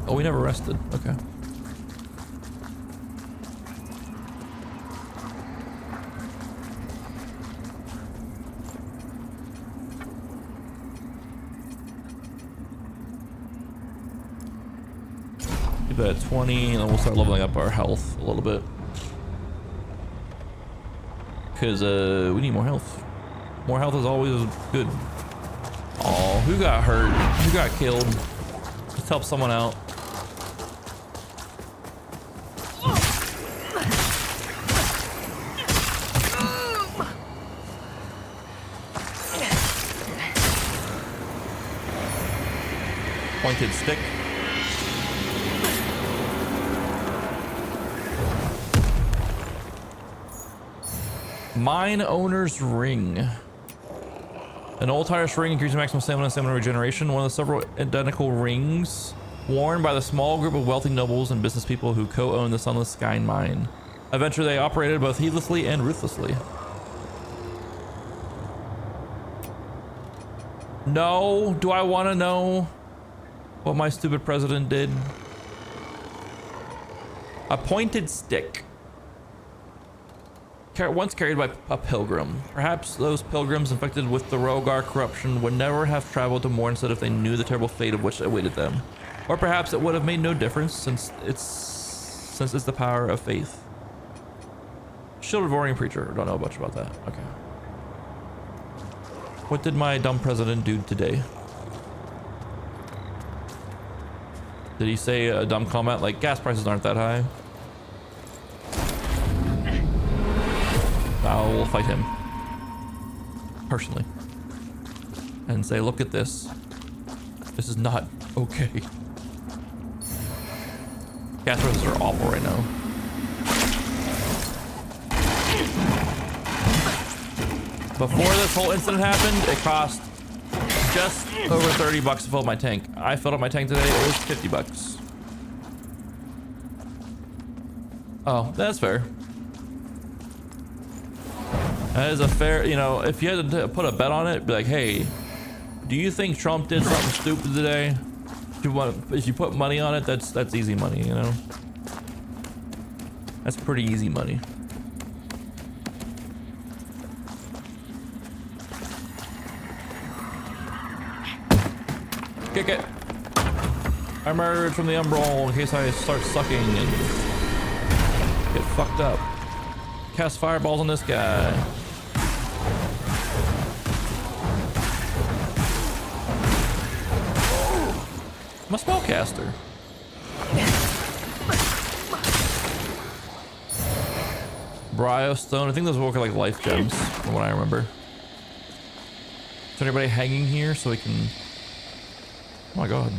Oh, we never rested. Okay. Keep that at 20, and then we'll start leveling up our health a little bit. Because we need more health. More health is always good. Oh, who got hurt? Who got killed? Let's help someone out. Pointed stick. Mine Owner's Ring. An old Tyrus ring increases maximum stamina and stamina regeneration. One of the several identical rings worn by the small group of wealthy nobles and business people who co-own the Sunless Sky Mine. A venture they operated both heedlessly and ruthlessly. No, do I want to know what my stupid president did? A pointed stick. Once carried by a pilgrim. Perhaps those pilgrims infected with the Rogar corruption would never have traveled to Mornstead if they knew the terrible fate of which awaited them. Or perhaps it would have made no difference since it's the power of faith. Shield Devouring Preacher. Don't know much about that. Okay. What did my dumb president do today? Did he say a dumb comment like gas prices aren't that high? I'll fight him personally and say, look at this. This is not okay. Gas prices are awful right now. Before this whole incident happened, it cost just over 30 bucks to fill up my tank. I filled up my tank today, it was 50 bucks. Oh, that's fair. That is a fair, you know, if you had to put a bet on it, be like, hey, do you think Trump did something stupid today? If you put money on it, that's easy money, you know? That's pretty easy money. Kick it. I emerge from the umbral in case I start sucking and get fucked up. Cast fireballs on this guy. I'm a spellcaster. Bryostone. I think those work like life gems, from what I remember. Is anybody hanging here so we can? Oh my god.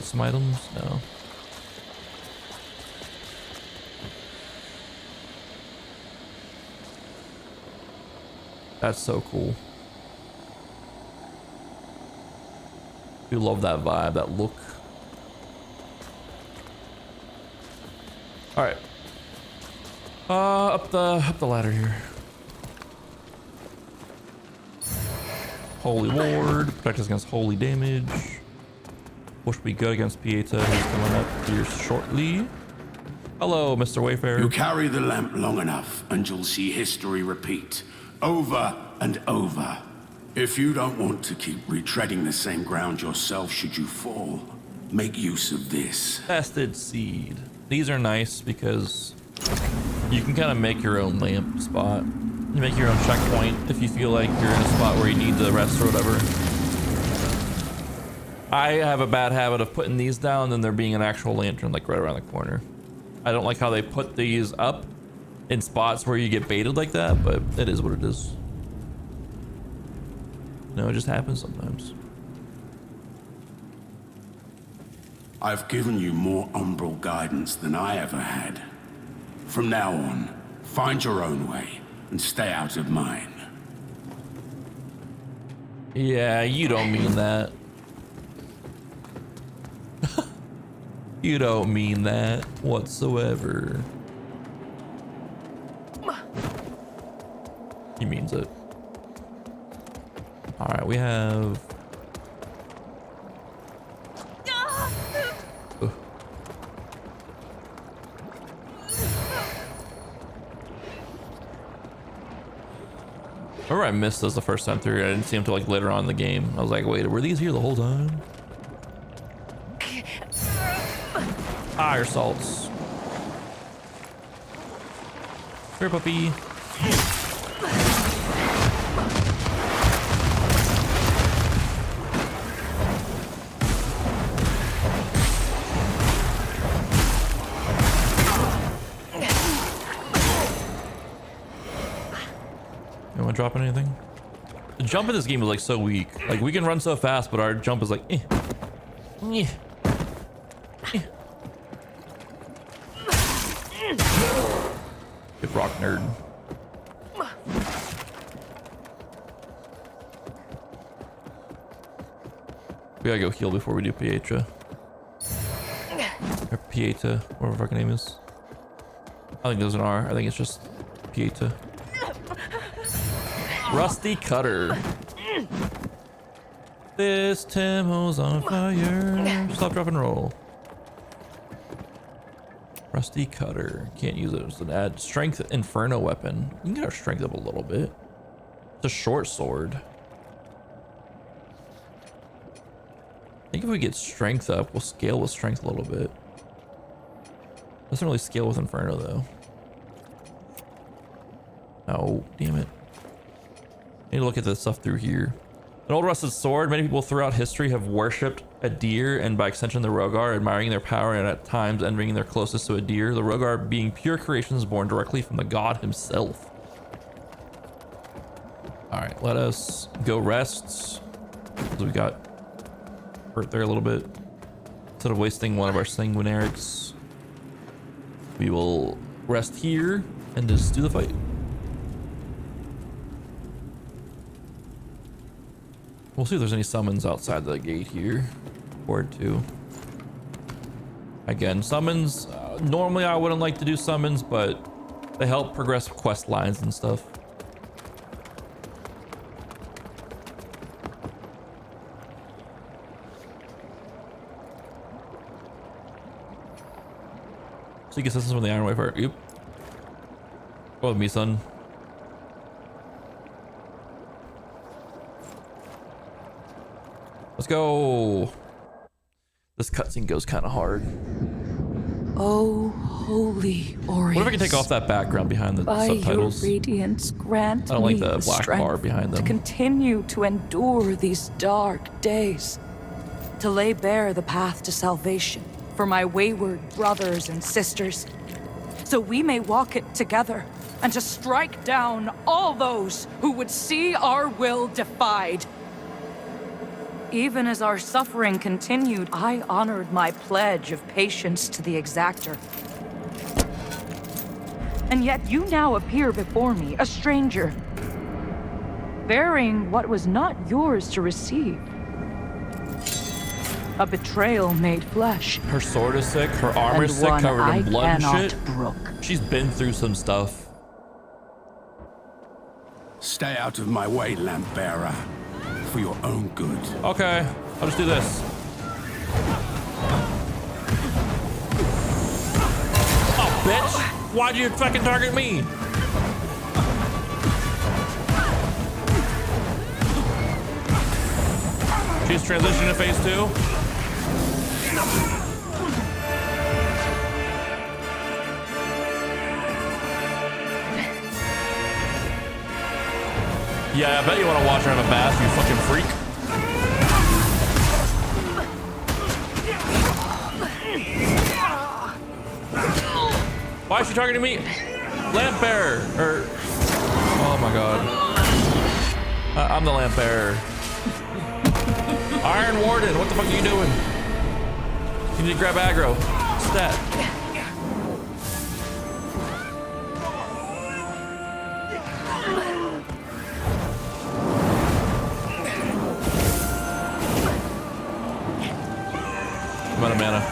Some items? No. That's so cool. You love that vibe, that look. All right. Up the ladder here. Holy Ward, protect us against holy damage. Which will be good against Pieta, who's coming up here shortly. Hello, Mr. Wayfarer. You carry the lamp long enough, and you'll see history repeat, over and over. If you don't want to keep retreading the same ground yourself should you fall, make use of this. Fasted Seed. These are nice because you can kind of make your own lamp spot. You make your own checkpoint if you feel like you're in a spot where you need to rest or whatever. I have a bad habit of putting these down and there being an actual lantern like right around the corner. I don't like how they put these up in spots where you get baited like that, but it is what it is. No, it just happens sometimes. I've given you more umbral guidance than I ever had. From now on, find your own way and stay out of mine. Yeah, you don't mean that. You don't mean that whatsoever. He means it. All right, we have. I remember I missed those the first time through. I didn't see them until like later on in the game. I was like, wait, were these here the whole time? Fire salts. Here, puppy. You want to drop anything? The jump in this game is like so weak. Like we can run so fast, but our jump is like eh. Eh. Eh. Good rock nerd. We gotta go heal before we do Pietra. Or Pieta, whatever her fucking name is. I think there's an R. I think it's just Pieta. Rusty Cutter. This Timmo's on fire. Stop, drop, and roll. Rusty Cutter. Can't use it as an add strength inferno weapon. We can get our strength up a little bit. It's a short sword. I think if we get strength up, we'll scale with strength a little bit. Doesn't really scale with inferno though. Oh, damn it. Need to look at this stuff through here. An old rusted sword. Many people throughout history have worshipped Adyr, and by extension the Rogar, admiring their power and at times envying their closest to Adyr. The Rogar being pure creations born directly from the god himself. All right, let us go rest. So we got hurt there a little bit. Instead of wasting one of our sanguinarics, we will rest here and just do the fight. We'll see if there's any summons outside the gate here. Board 2. Again, summons. Normally I wouldn't like to do summons, but they help progress quest lines and stuff. Seek assistance from the Iron Wife. Yep. Go with me, son. Let's go. This cutscene goes kind of hard. Oh, holy Aeons. What if I can take off that background behind the By subtitles? your radiance, grant I don't like me the black strength bar behind them. to continue to endure these dark days, to lay bare the path to salvation for my wayward brothers and sisters, so we may walk it together and to strike down all those who would see our will defied. Even as our suffering continued, I honored my pledge of patience to the exactor. And yet you now appear before me, a stranger, bearing what was not yours to receive. A betrayal made flesh. Her sword is sick, her armor is sick, covered in blood and shit. Brook. She's been through some stuff. Stay out of my way, lamp bearer. For your own good. Okay, I'll just do this. Oh, bitch! Why'd you fucking target me? She's transitioning to phase 2. Yeah, I bet you want to watch her have a bath, you fucking freak. Why is she targeting me? Lamp bearer. Oh my god. I'm the lamp bearer. Iron Warden, what the fuck are you doing? You need to grab aggro. Stat. I'm out of mana.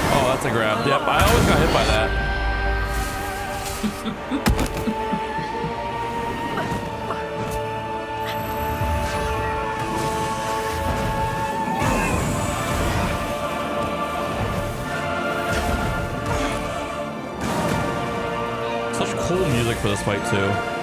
Oh, that's a grab. Yep, I always got hit by that. cool music for this fight too.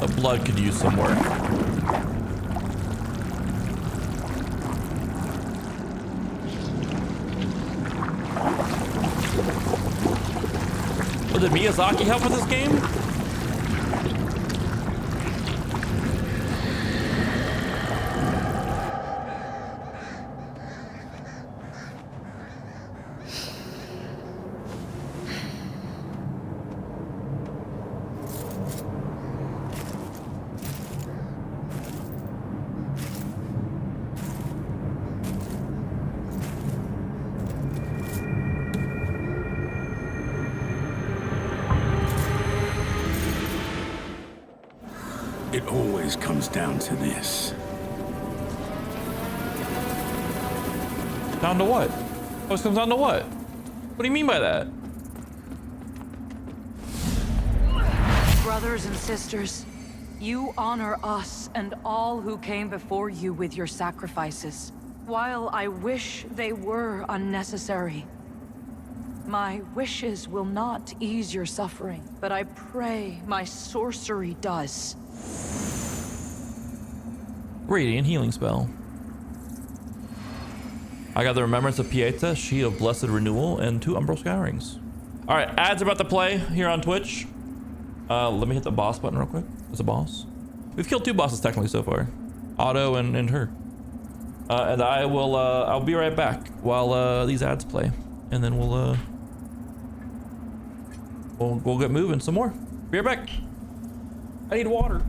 The blood could use some work. Oh, did Miyazaki help with this game? It always comes down to this. Down to what? Always comes down to what? What do you mean by that? Brothers and sisters, you honor us and all who came before you with your sacrifices. While I wish they were unnecessary, my wishes will not ease your suffering, but I pray my sorcery does. Radiant healing spell. I got the Remembrance of Pieta, She of Blessed Renewal, and 2 Umbral Scatterings. All right, ads are about to play here on Twitch. Let me hit the boss button real quick. There's a boss. We've killed 2 bosses technically so far, Otto and her. And I will. I'll be right back while these ads play, and then we'll get moving some more. Be right back. I need water.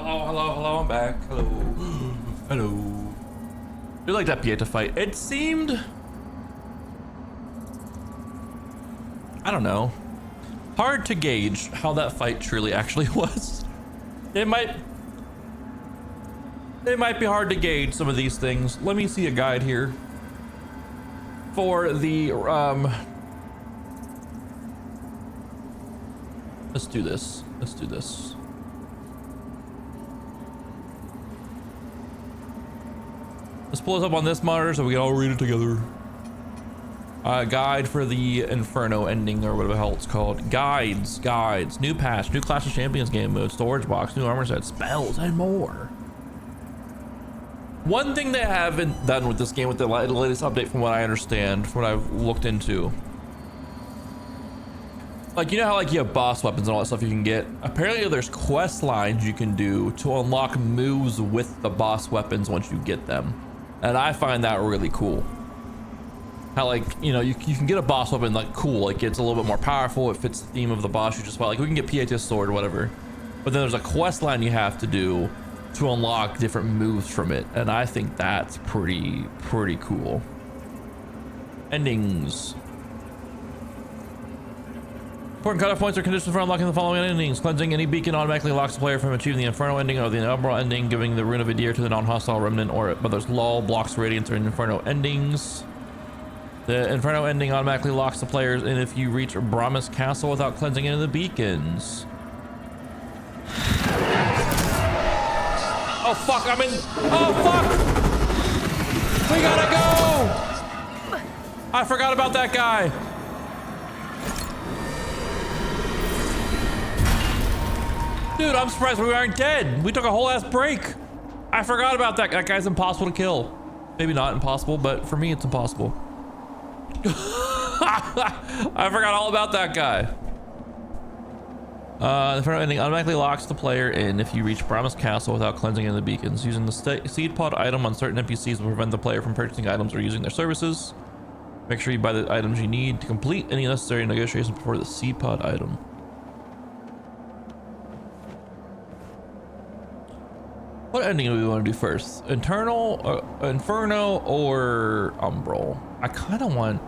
Hello, I'm back. Hello. Hello. I like that Pieta fight. It seemed... I don't know. Hard to gauge how that fight truly actually was. It might be hard to gauge some of these things. Let me see a guide here. For the, let's do this. Let's do this. Let's pull this up on this monitor so we can all read it together. Guide for the Inferno ending, or whatever the hell it's called. Guides. New patch, new Clash of Champions game mode, storage box, new armor set, spells, and more. One thing they haven't done with this game, with the latest update, from what I understand, from what I've looked into, like, you know how like you have boss weapons and all that stuff you can get? Apparently there's quest lines you can do to unlock moves with the boss weapons once you get them. And I find that really cool. How, like, you know, you can get a boss weapon, like, cool, like it's a little bit more powerful, it fits the theme of the boss you just fought. Like, we can get Pieta's sword or whatever, but then there's a quest line you have to do to unlock different moves from it, and I think that's pretty cool. Endings. Important cutoff points or conditions for unlocking the following endings. Cleansing any beacon automatically locks the player from achieving the Inferno ending or the Umbral ending, giving the Rune of Adyr to the non-hostile remnant or others. Lull blocks Radiance or Inferno endings. The Inferno ending automatically locks the players in if you reach Brahma's castle without cleansing any of the beacons. Oh fuck, I'm in. Oh fuck! We gotta go! I forgot about that guy. Dude, I'm surprised we aren't dead. We took a whole ass break. I forgot about that. That guy's impossible to kill. Maybe not impossible, but for me it's impossible. I forgot all about that guy. The Inferno ending automatically locks the player in if you reach Brahma's castle without cleansing any of the beacons. Using the seed pod item on certain NPCs will prevent the player from purchasing items or using their services. Make sure you buy the items you need to complete any necessary negotiations before the seed pod item. What ending do we want to do first? Inferno or Umbral? I kind of want...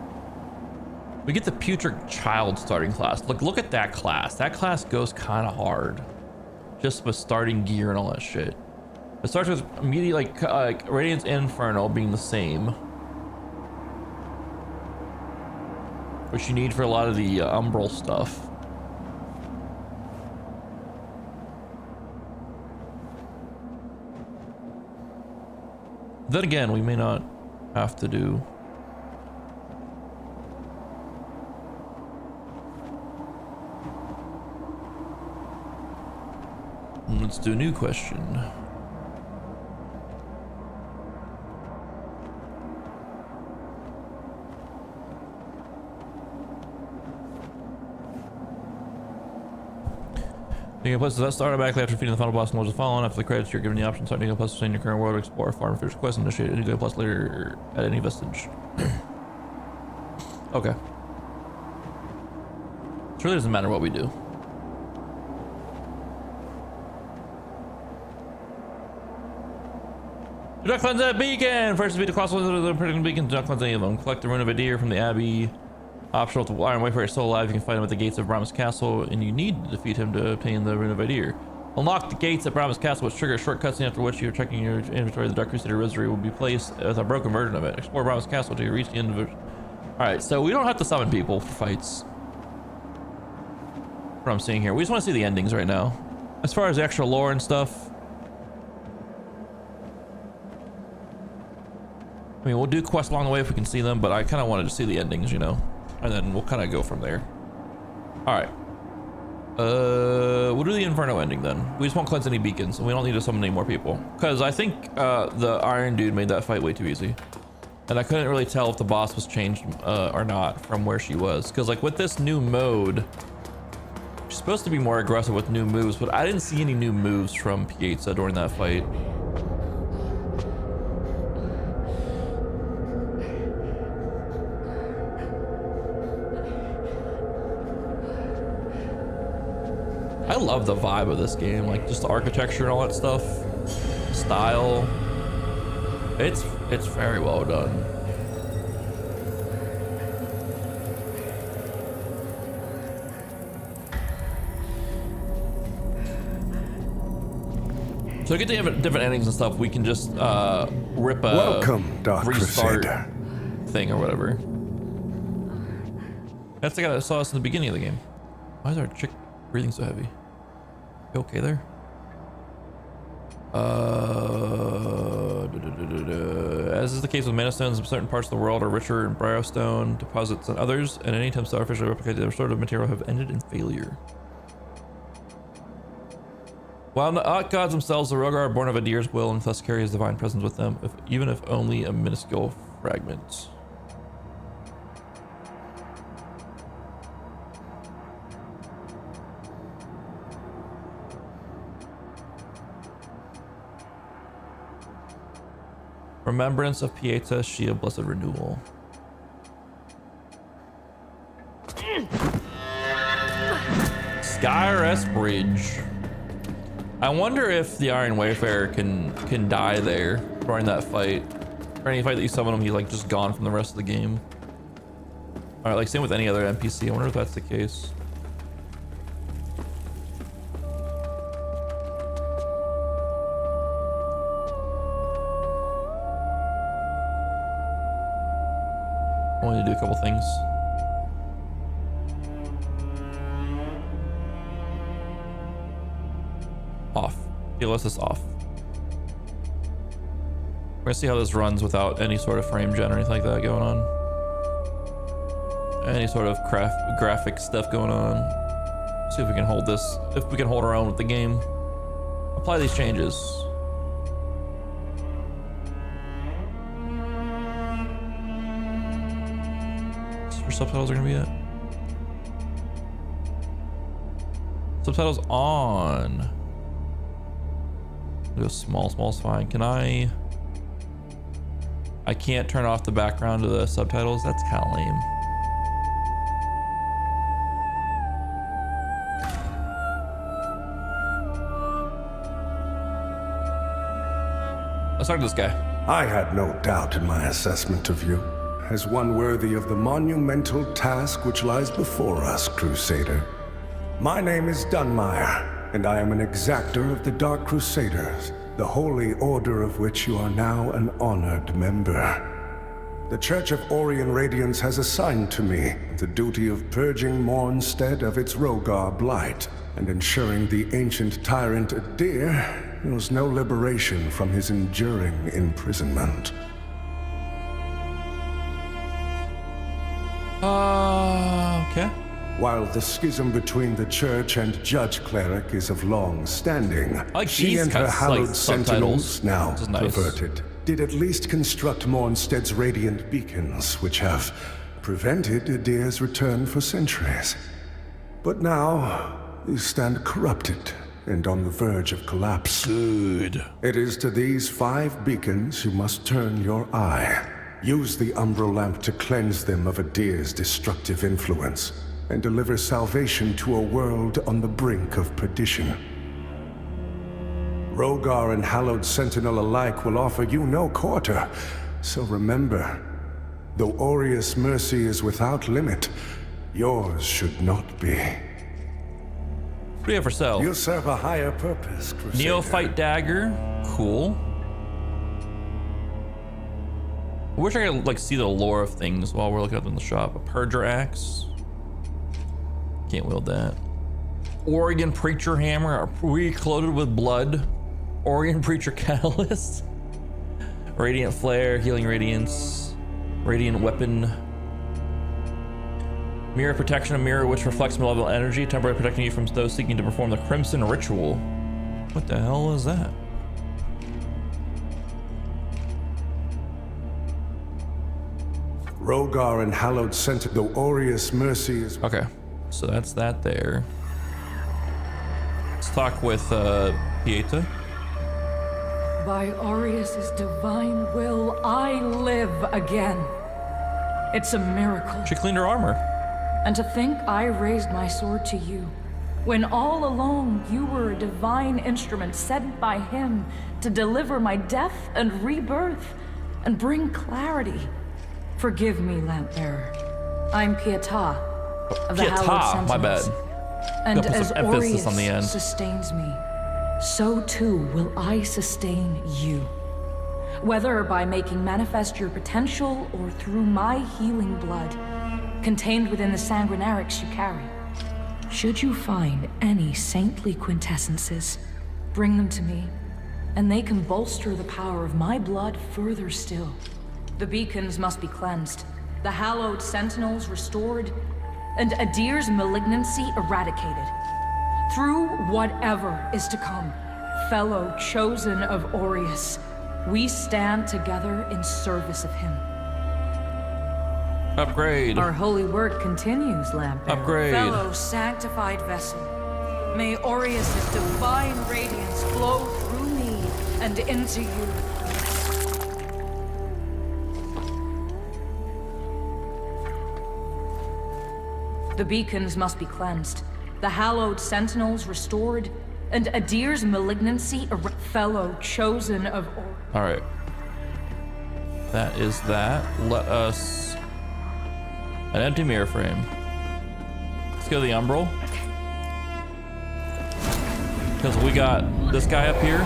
We get the Putrid Child starting class. Look at that class. That class goes kind of hard. Just with starting gear and all that shit. It starts with immediately like Radiance and Inferno being the same. Which you need for a lot of the Umbral stuff. Then again, we may not have to do... Let's do a new question. You can place that start automatically after defeating the final boss and lords of fallen. After the credits, you're given the option to start new plus to stay in your current world, explore, farm, finish quest, and initiate a new game plus later at any vestige. Okay. It really doesn't matter what we do. Do not cleanse that beacon! First defeat the colossal beacon, do not cleanse any of them. Collect the Rune of Adyr from the Abbey. Optional to Iron Wayfarer is still alive. You can find him at the gates of Brahma's castle, and you need to defeat him to obtain the Rune of Adyr. Unlock the gates at Brahma's castle, which trigger a short cutscene after which you're checking your inventory. The Dark Crusader Rosary will be placed with a broken version of it. Explore Brahma's castle till you reach the end of it. Alright, so we don't have to summon people for fights. What I'm seeing here. We just want to see the endings right now. As far as the extra lore and stuff, I mean, we'll do quests along the way if we can see them, but I kind of wanted to see the endings, you know, and then we'll kind of go from there. All right. We'll do the Inferno ending then. We just won't cleanse any beacons, and we don't need to summon any more people. Because I think the Iron Dude made that fight way too easy. And I couldn't really tell if the boss was changed or not from where she was. Because like with this new mode, she's supposed to be more aggressive with new moves, but I didn't see any new moves from Pieta during that fight. I love the vibe of this game, like just the architecture and all that stuff, style. It's very well done. So to get to different endings and stuff, we can just rip a Welcome, Dark restart Crusader. thing or whatever. That's the guy that saw us in the beginning of the game. Why is our chick breathing so heavy? You okay there? As is the case with mana stones, certain parts of the world are richer in briarstone deposits than others, and any attempts to artificially replicate the restorative material have ended in failure. While not gods themselves, the Rogar are born of Adyr's will and thus carry his divine presence with them, even if only a minuscule fragment. Remembrance of Pieta, she of blessed renewal. Skyrest Bridge. I wonder if the Iron Wayfarer can die there during that fight. Or any fight that you summon him, he's like just gone from the rest of the game. Alright, like same with any other NPC. I wonder if that's the case. I want to do a couple things. Off. PLS is off. We're gonna see how this runs without any sort of frame gen or anything like that going on. Any sort of graphic stuff going on. See if we can hold this, if we can hold our own with the game. Apply these changes. Where subtitles are gonna be at? Subtitles on. Do a small's fine. Can I can't turn off the background of the subtitles. That's kind of lame. Let's talk to this guy. I had no doubt in my assessment of you as one worthy of the monumental task which lies before us, Crusader. My name is Dunmire, and I am an exactor of the Dark Crusaders, the holy order of which you are now an honored member. The Church of Orien Radiance has assigned to me the duty of purging Mornstead of its Rogar blight, and ensuring the ancient tyrant Adyr knows no liberation from his enduring imprisonment. Okay. While the schism between the Church and Judge Cleric is of long standing, like she and her like hallowed sentinels, now nice. perverted, did at least construct Mornstead's radiant beacons, which have prevented Adyr's return for centuries. But now, you stand corrupted and on the verge of collapse. Good. It is to these 5 beacons you must turn your eye. Use the Umbral Lamp to cleanse them of Adyr's destructive influence, and deliver salvation to a world on the brink of perdition. Rogar and Hallowed Sentinel alike will offer you no quarter, so remember, though Aureus' mercy is without limit, yours should not be. What do you have for sale? You serve a higher purpose, Crusader. Neophyte dagger. Cool. I wish I could like see the lore of things while we're looking up in the shop. A Purger axe. Can't wield that. Oregon Preacher hammer, recloaded with blood. Oregon Preacher catalyst. Radiant flare, healing radiance. Radiant weapon. Mirror protection, a mirror which reflects malevolent energy, temporarily protecting you from those seeking to perform the Crimson Ritual. What the hell is that? Rogar and Hallowed Sentinel, though Aureus' mercy is... Okay, so that's that there. Let's talk with Pieta. By Aureus' divine will, I live again. It's a miracle. She cleaned her armor. And to think I raised my sword to you when all along you were a divine instrument sent by him to deliver my death and rebirth and bring clarity. Forgive me, Lampbearer. I'm Pietà of the Hallowed Pietà, my Sentinels. bad. And Gotta put as some emphasis on the end. Aureus sustains me, so too will I sustain you. Whether by making manifest your potential or through my healing blood, contained within the sanguinarics you carry. Should you find any saintly quintessences, bring them to me, and they can bolster the power of my blood further still. The beacons must be cleansed, the hallowed sentinels restored, and Adyr's malignancy eradicated. Through whatever is to come, fellow chosen of Aureus, we stand together in service of him. Upgrade. Our holy work continues, Lampbearer. Upgrade. Fellow sanctified vessel, may Aureus' divine radiance flow through me and into you. The beacons must be cleansed, the hallowed sentinels restored, and Adyr's malignancy fellow chosen of All right. That is that. Let us... An empty mirror frame. Let's go to the Umbral. Because we got this guy up here.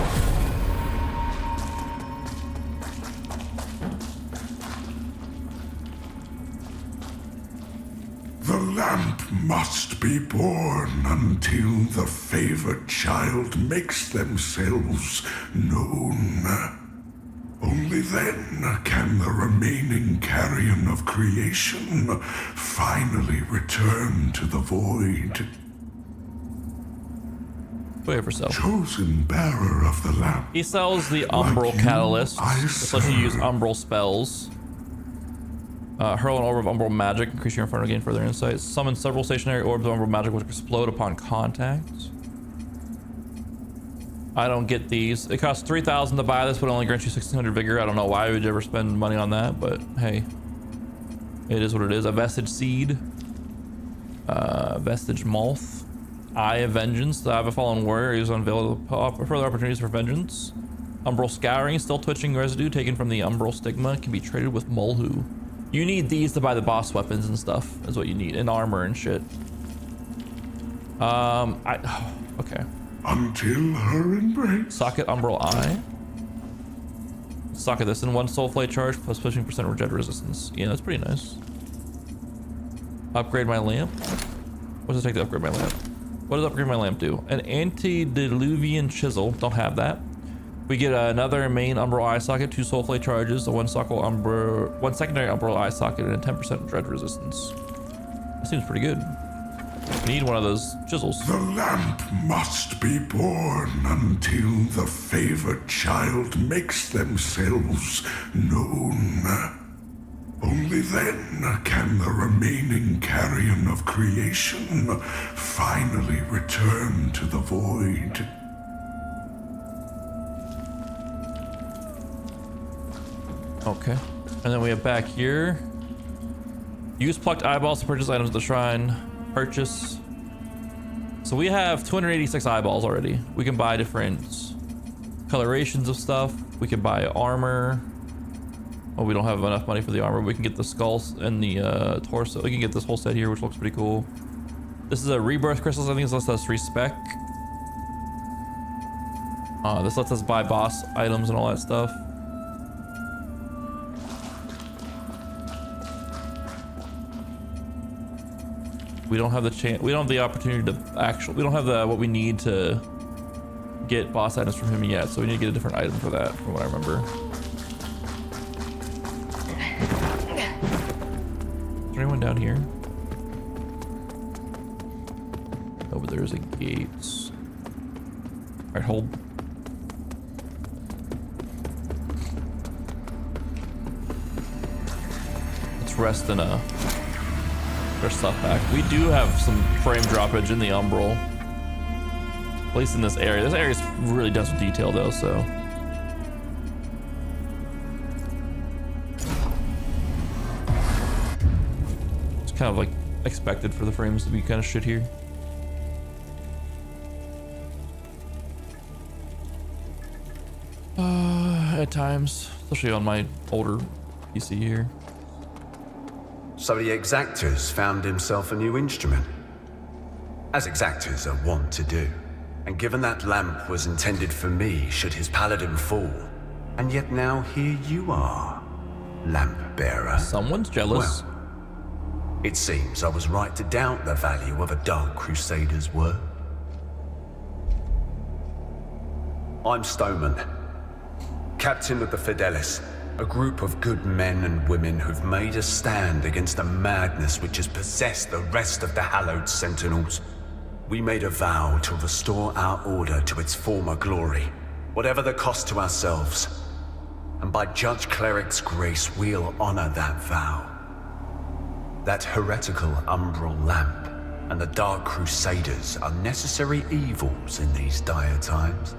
The lamp must be born until the favored child makes themselves known. Only then can the remaining carrion of creation finally return to the void. Wait for sale. Chosen bearer of the lamp. He sells the Like Umbral you, Catalyst. I This lets you use serve. Umbral spells. Hurl an orb of Umbral magic, increase your inferno, gain further insights. Summon several stationary orbs of Umbral magic which explode upon contact. I don't get these. It costs 3,000 to buy this, but it only grants you 1,600 vigor. I don't know why would you ever spend money on that, but hey, it is what it is. A vestige seed, vestige moth, eye of vengeance. The eye of a fallen warrior is unveiled further opportunities for vengeance. Umbral scouring, still twitching residue taken from the Umbral stigma can be traded with Molhu. You need these to buy the boss weapons and stuff. Is what you need, and armor and shit. Okay. Until her embrace. Socket Umbral Eye. Socket this in 1 soul flay charge plus 15% reject resistance. Yeah, that's pretty nice. Upgrade my lamp. What does it take to upgrade my lamp? What does upgrade my lamp do? An antediluvian chisel. Don't have that. We get another main Umbral Eye socket, 2 soul flay charges, one secondary Umbral Eye socket, and a 10% dread resistance. That seems pretty good. We need one of those chisels. The lamp must be born until the favored child makes themselves known. Only then can the remaining carrion of creation finally return to the void. Okay. And then we have back here. Use plucked eyeballs to purchase items at the shrine. Purchase. So we have 286 eyeballs already. We can buy different colorations of stuff. We can buy armor. Oh, we don't have enough money for the armor. We can get the skulls and the torso. We can get this whole set here, which looks pretty cool. This is a rebirth crystals. I think this lets us respec. This lets us buy boss items and all that stuff. We don't have the chance. We don't have the opportunity to actually. We don't have the what we need to get boss items from him yet. So we need to get a different item for that, from what I remember. Is there anyone down here? Oh, but there's a gate. All right, hold. Let's rest in a. Our stuff back. We do have some frame droppage in the Umbral. At least in this area. This area is really dense with detail though, so. It's kind of like expected for the frames to be kind of shit here. At times, especially on my older PC here. So the exactors found himself a new instrument, as exactors are wont to do. And given that lamp was intended for me should his paladin fall, and yet now here you are, lamp bearer. Someone's jealous. Well, it seems I was right to doubt the value of a Dark Crusader's word. I'm Stoneman, captain of the Fidelis, a group of good men and women who've made a stand against the madness which has possessed the rest of the hallowed sentinels. We made a vow to restore our order to its former glory, whatever the cost to ourselves. And by Judge Cleric's grace, we'll honor that vow. That heretical umbral lamp and the Dark Crusaders are necessary evils in these dire times,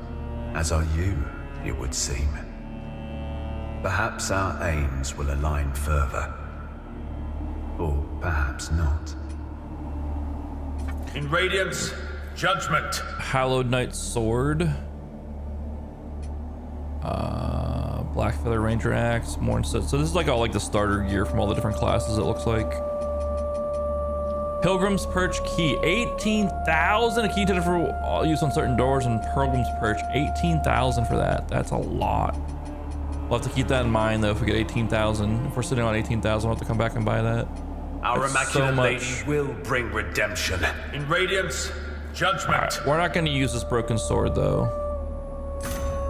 as are you, it would seem. Perhaps our aims will align further, or perhaps not. In Radiance, judgment. Hallowed Knight Sword. Black Feather Ranger Axe. More instead. So this is like all like the starter gear from all the different classes, it looks like. Pilgrim's Perch Key. 18,000. A key to for use on certain doors, and Pilgrim's Perch. 18,000 for that. That's a lot. We'll have to keep that in mind though if we get 18,000. If we're sitting on 18,000, we'll have to come back and buy that. Our That's Immaculate so Lady will bring redemption. In Radiance, judgment. Right, we're not going to use this broken sword though.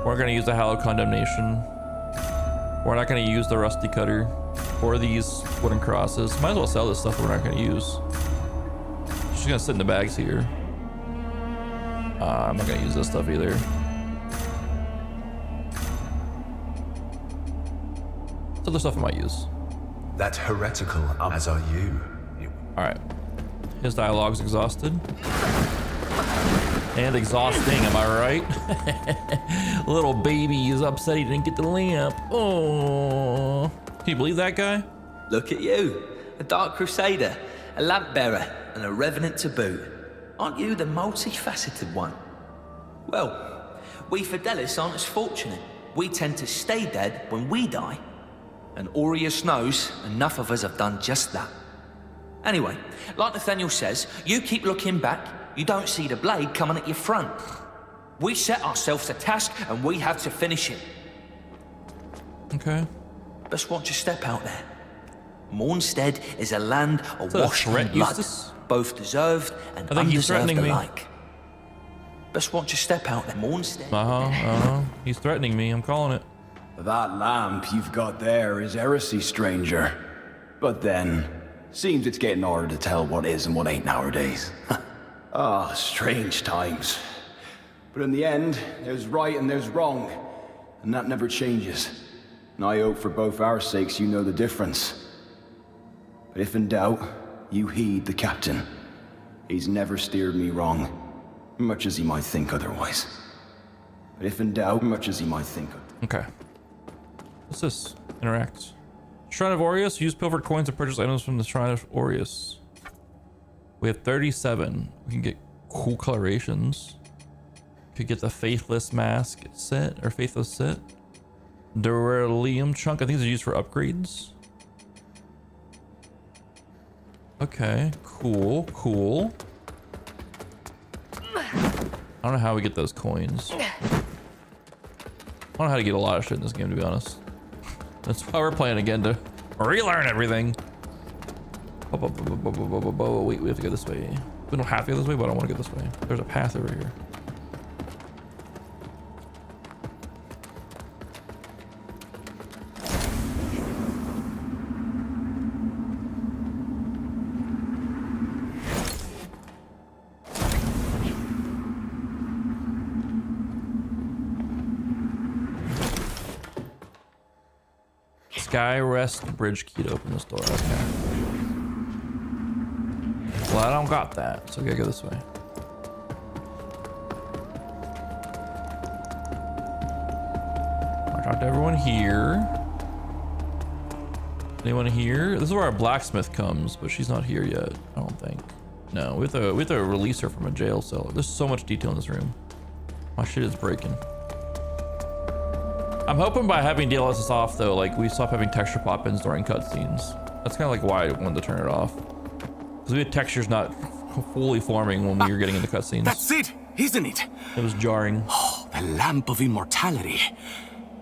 We're going to use the Hallowed Condemnation. We're not going to use the Rusty Cutter or these wooden crosses. Might as well sell this stuff we're not going to use. It's just going to sit in the bags here. I'm not going to use this stuff either. This other stuff I might use. That heretical, as are you. All right. His dialogue's exhausted. And exhausting, am I right? Little baby is upset he didn't get the lamp. Oh, can you believe that guy? Look at you, a Dark Crusader, a lamp bearer, and a revenant to boot. Aren't you the multifaceted one? Well, we Fidelis aren't as fortunate. We tend to stay dead when we die. And Aureus knows enough of us have done just that. Anyway, like Nathaniel says, you keep looking back, you don't see the blade coming at your front. We set ourselves a task and we have to finish it. Okay. Best watch your step out there. Mornstead is a land awash in blood, both deserved and undeserved alike. Best watch your step out there, Mornstead. He's threatening me, I'm calling it. That lamp you've got there is heresy, stranger. But then, seems it's getting harder to tell what is and what ain't nowadays. Strange times. But in the end, there's right and there's wrong. And that never changes. And I hope for both our sakes you know the difference. But if in doubt, you heed the captain. He's never steered me wrong, much as he might think otherwise. But if in doubt, much as he might think otherwise. Okay. What's this? Interact. Shrine of Aureus. Use pilfered coins to purchase items from the Shrine of Aureus. We have 37. We can get cool colorations. Could get the Faithless Mask set, or Faithless set. Duralium Chunk. I think these are used for upgrades. Okay. Cool. Cool. I don't know how we get those coins. I don't know how to get a lot of shit in this game, to be honest. That's why we're playing again, to relearn everything. Wait, we have to go this way. We don't have to go this way, but I don't want to go this way. There's a path over here. Skyrest Bridge key to open this door. Okay. Well, I don't got that, so we gotta go this way. I'll talk to everyone here. Anyone here? This is where our blacksmith comes, but she's not here yet. I don't think. No, we have to release her from a jail cell. There's so much detail in this room. My shit is breaking. I'm hoping by having DLSS off though, like we stop having texture pop-ins during cutscenes. That's kind of like why I wanted to turn it off. Because we had textures not fully forming when we were getting into cutscenes. That's it, isn't it? It was jarring. Oh, the Lamp of Immortality.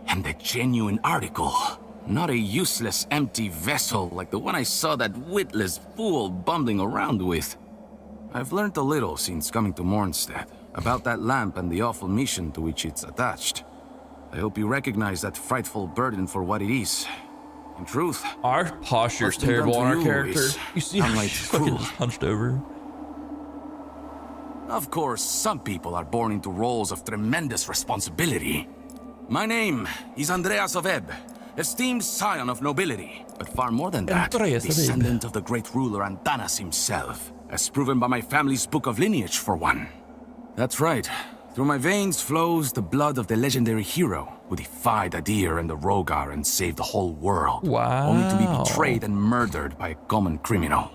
And the genuine article. Not a useless empty vessel like the one I saw that witless fool bumbling around with. I've learned a little since coming to Mornstead about that lamp and the awful mission to which it's attached. I hope you recognize that frightful burden for what it is. In truth, our posture's terrible on our character. You see how she's fucking hunched over. Of course, some people are born into roles of tremendous responsibility. My name is Andreas of Ebb, esteemed scion of nobility, but far more than that, descendant of the great ruler Antanas himself, as proven by my family's book of lineage, for one. That's right. Through my veins flows the blood of the legendary hero who defied Adyr and the Rogar and saved the whole world. Wow. Only to be betrayed and murdered by a common criminal.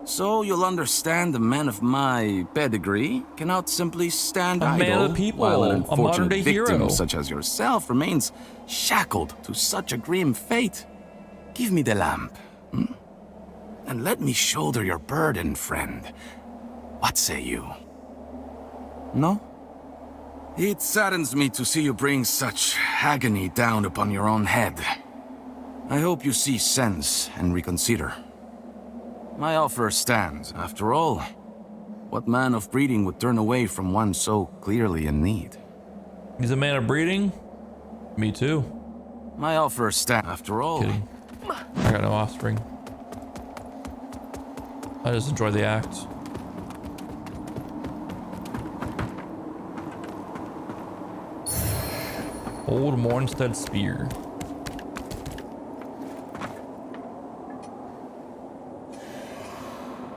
So you'll understand a man of my pedigree cannot simply stand idle man of the people, while an unfortunate modern-day victim hero. such as yourself remains shackled to such a grim fate. Give me the lamp, and let me shoulder your burden, friend. What say you? No? It saddens me to see you bring such agony down upon your own head. I hope you see sense and reconsider. My offer stands, after all. What man of breeding would turn away from one so clearly in need? He's a man of breeding? Me too. My offer stands, after all. Kidding. I got no offspring. I just enjoy the act. Old Mornstead Spear.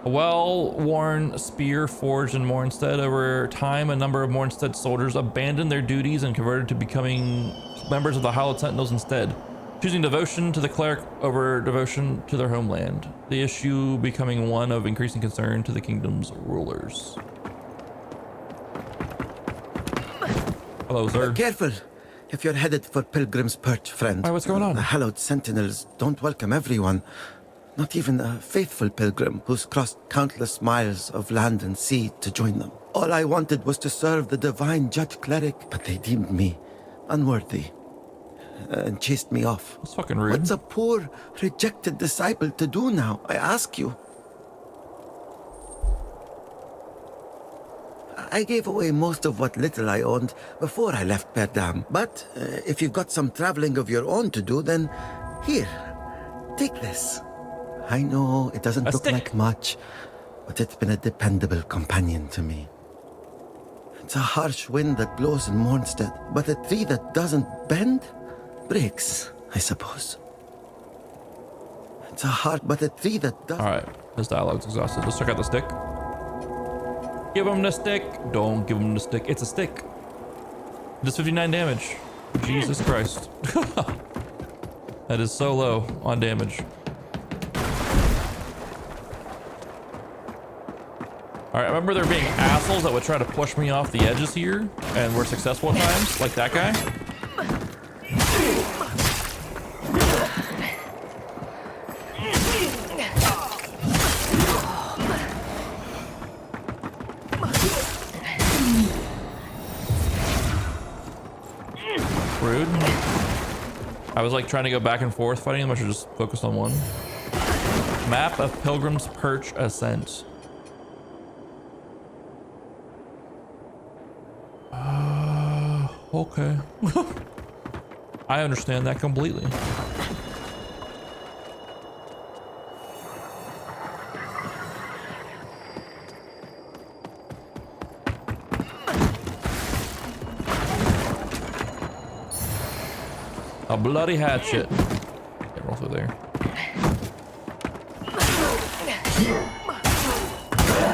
A well-worn spear forged in Mornstead. Over time, a number of Mornstead soldiers abandoned their duties and converted to becoming members of the Hallowed Sentinels instead, choosing devotion to the cleric over devotion to their homeland. The issue becoming one of increasing concern to the kingdom's rulers. Hello, sir. Careful! If you're headed for Pilgrim's Perch, friend. Why, what's going on? The Hallowed Sentinels don't welcome everyone. Not even a faithful pilgrim who's crossed countless miles of land and sea to join them. All I wanted was to serve the divine judge cleric, but they deemed me unworthy and chased me off. That's fucking rude. What's a poor, rejected disciple to do now, I ask you? I gave away most of what little I owned before I left Perdam. But if you've got some traveling of your own to do, then here, take this. I know it doesn't look like much, but it's been a dependable companion to me. It's a harsh wind that blows in Mornstead, but a tree that doesn't bend breaks, I suppose. It's a but a tree that doesn't... All right, this dialogue's exhausted. Let's check out the stick. Give him the stick. Don't give him the stick. It's a stick. It does 59 damage. Jesus Christ. That is so low on damage. All right, I remember there being assholes that would try to push me off the edges here, and were successful at times, like that guy. Rude. I was like trying to go back and forth fighting them. I should just focus on one. Map of Pilgrim's Perch Ascent. Okay. I understand that completely. A bloody hatchet. Get roll through there.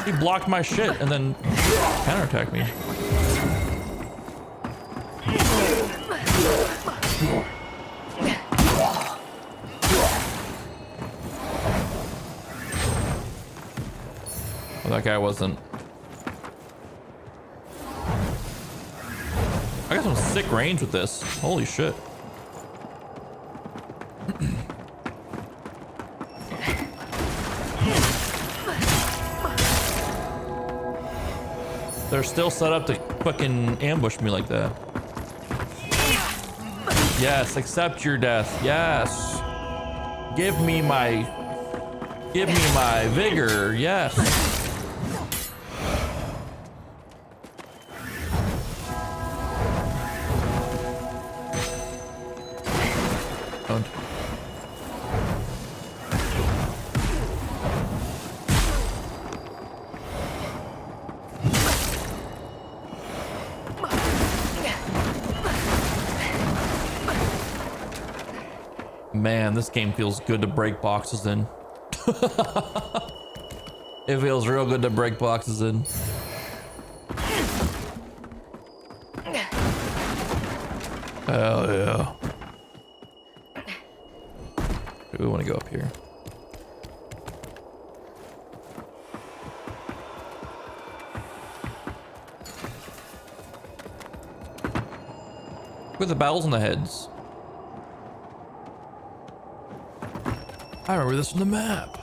He blocked my shit and then counterattacked me. Well, that guy wasn't. I got some sick range with this. Holy shit. They're still set up to fucking ambush me like that. Yes, accept your death. Yes. Give me my vigor. Yes. Don't. Man, this game feels good to break boxes in. It feels real good to break boxes in. Hell yeah. We want to go up here. With the battles on the heads. I remember this from the map.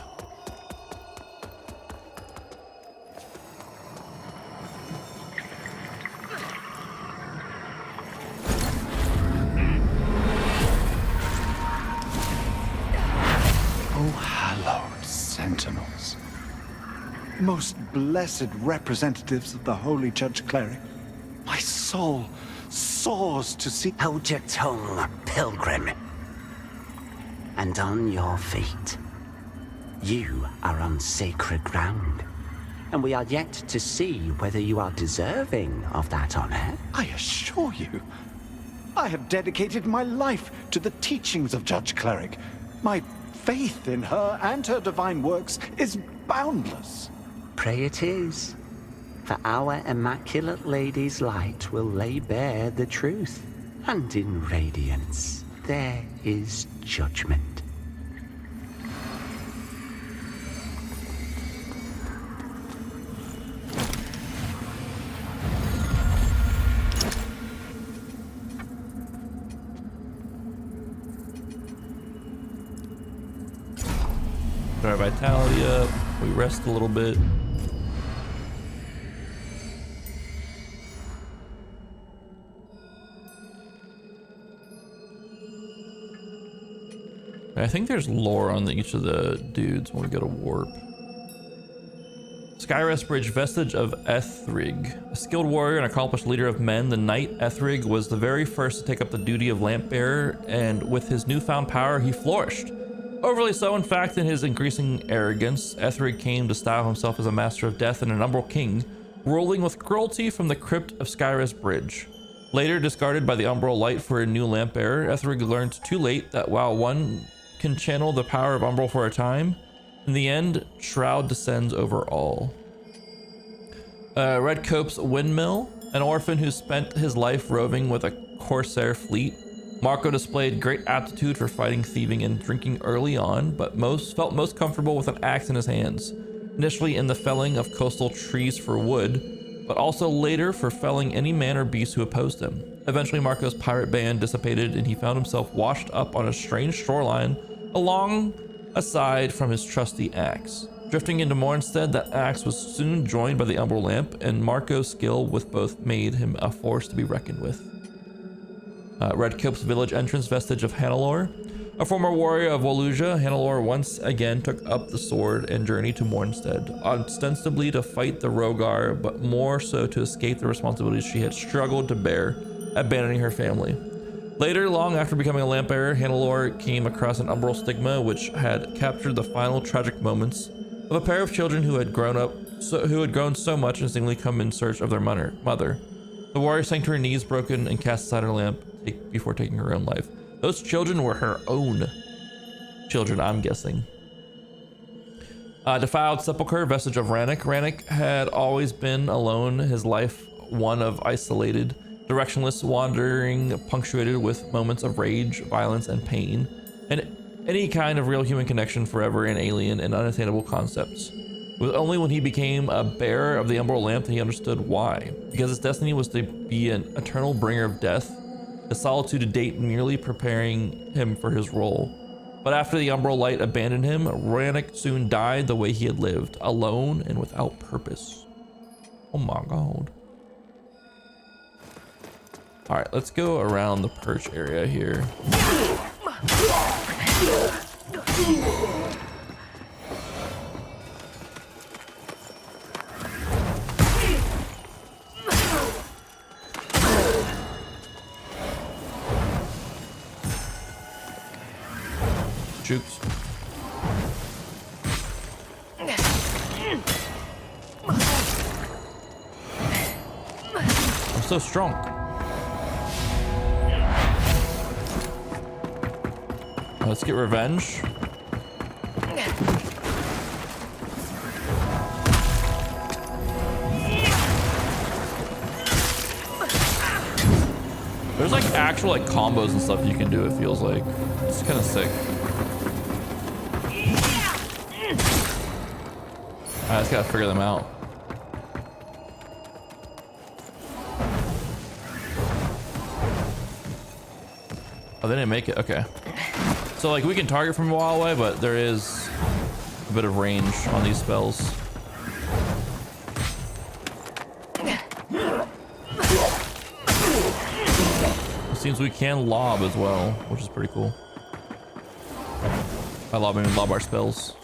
Oh, hallowed sentinels. Most blessed representatives of the Holy Judge Cleric. My soul soars to see. Hold your tongue, pilgrim. And on your feet. You are on sacred ground, and we are yet to see whether you are deserving of that honor. I assure you, I have dedicated my life to the teachings of Judge Cleric. My faith in her and her divine works is boundless. Pray it is, for our Immaculate Lady's light will lay bare the truth, and in radiance there is judgment. Our vitality up. We rest a little bit. I think there's lore on each of the dudes when we go to warp. Skyrest Bridge, vestige of Ethrig. A skilled warrior and accomplished leader of men, the knight Ethrig was the very first to take up the duty of lamp bearer, and with his newfound power, he flourished. Overly so, in fact, in his increasing arrogance, Ethrig came to style himself as a master of death and an umbral king, ruling with cruelty from the crypt of Skyrest Bridge. Later discarded by the umbral light for a new lamp bearer, Ethrig learned too late that while one can channel the power of umbral for a time, in the end, shroud descends over all. Red Cope's Windmill, an orphan who spent his life roving with a corsair fleet. Marco displayed great aptitude for fighting, thieving, and drinking early on, but felt most comfortable with an axe in his hands. Initially in the felling of coastal trees for wood, but also later for felling any man or beast who opposed him. Eventually Marco's pirate band dissipated and he found himself washed up on a strange shoreline aside from his trusty axe. Drifting into Mornstead, that axe was soon joined by the Umbral Lamp, and Marco's skill with both made him a force to be reckoned with. Red Cope's village entrance, vestige of Hannelore. A former warrior of Waluja, Hannelore once again took up the sword and journeyed to Mornstead, ostensibly to fight the Rogar, but more so to escape the responsibilities she had struggled to bear, abandoning her family. Later, long after becoming a lamp bearer, Hannelore came across an umbral stigma which had captured the final tragic moments of a pair of children who had grown so much and seemingly come in search of their mother. The warrior sank to her knees, broken, and cast aside her lamp before taking her own life. Those children were her own children, I'm guessing. Defiled Sepulchre, vestige of Rannoch. Rannoch had always been alone, his life one of isolated, directionless wandering, punctuated with moments of rage, violence, and pain, and any kind of real human connection forever an alien and unattainable concepts. It was only when he became a bearer of the Umbral Lamp that he understood why. Because his destiny was to be an eternal bringer of death, his solitude to date merely preparing him for his role. But after the Umbral Light abandoned him, Rannick soon died the way he had lived, alone and without purpose. Oh my god. All right, let's go around the perch area here. Jukes. I'm so strong. Let's get revenge. There's like actual like combos and stuff you can do, it feels like. It's kind of sick. I just gotta figure them out. Oh, they didn't make it. Okay. So like we can target from a while away, but there is a bit of range on these spells. It seems we can lob as well, which is pretty cool. By lob, I mean lob our spells.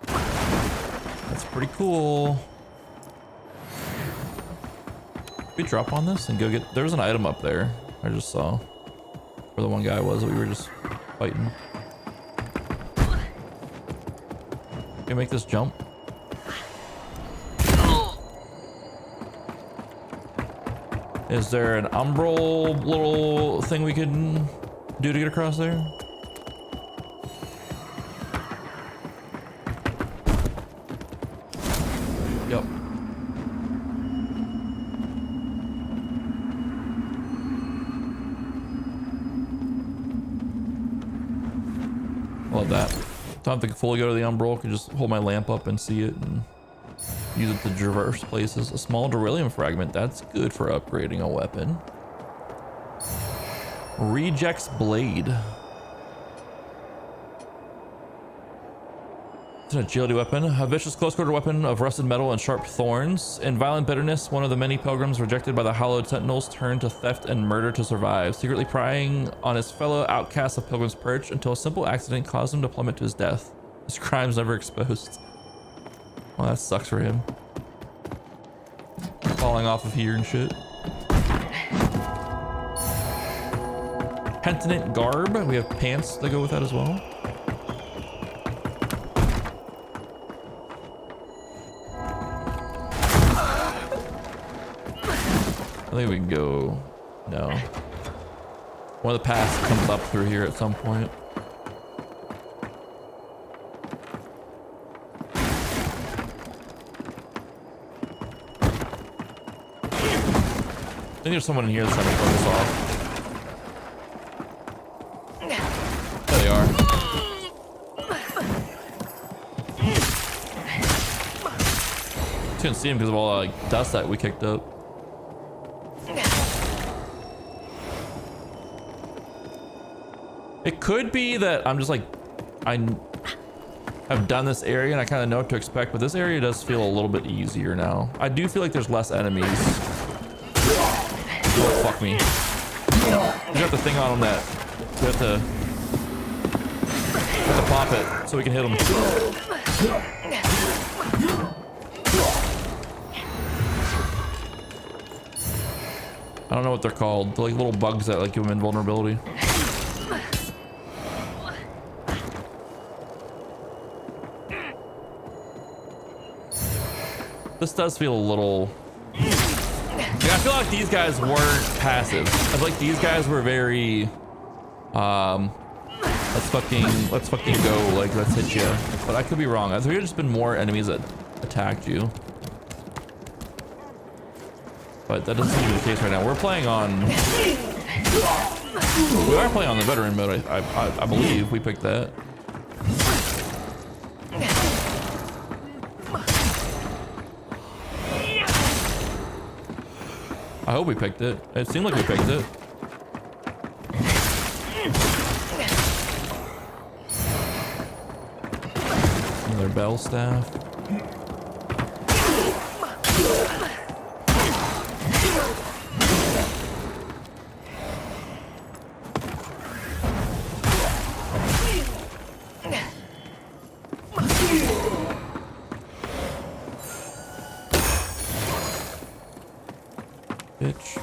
That's pretty cool. We drop on this and go get. There's an item up there. I just saw where the one guy was that we were just fighting. Can we make this jump? Is there an umbral little thing we can do to get across there? Yep. Love that. Don't have to fully go to the umbral. I can just hold my lamp up and see it and use it to traverse places. A small beryllium fragment. That's good for upgrading a weapon. Reject's blade. It's an agility weapon. A vicious close quarter weapon of rusted metal and sharp thorns. In violent bitterness, one of the many pilgrims rejected by the hallowed sentinels turned to theft and murder to survive, secretly prying on his fellow outcasts of Pilgrim's Perch until a simple accident caused him to plummet to his death. His crimes never exposed. Well, that sucks for him. Falling off of here and shit. Penittent garb. We have pants that go with that as well. I think we can go. No. One of the paths comes up through here at some point. I think there's someone in here that's trying to throw us off. There they are. Couldn't see him because of all the like, dust that we kicked up. It could be that I'm just like, I've done this area and I kind of know what to expect, but this area does feel a little bit easier now. I do feel like there's less enemies. Oh, fuck me. We got the thing on him that we have to pop it so we can hit him. I don't know what they're called. They're like little bugs that like give them invulnerability. This does feel a little... I feel like these guys weren't passive. I feel like these guys were very... let's fucking go, like, let's hit you. But I could be wrong. I think there's just been more enemies that attacked you. But that doesn't seem to be the case right now. We're playing on... We are playing on the veteran mode, I believe. We picked that. hope we picked it. It seemed like we picked it. Another bell staff. Bitch.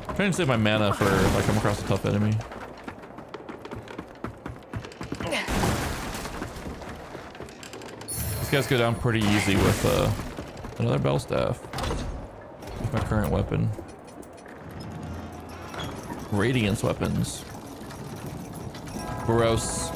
I'm trying to save my mana for if I come across a tough enemy. These guys go down pretty easy with another bell staff. With my current weapon. Radiance weapons. Gross.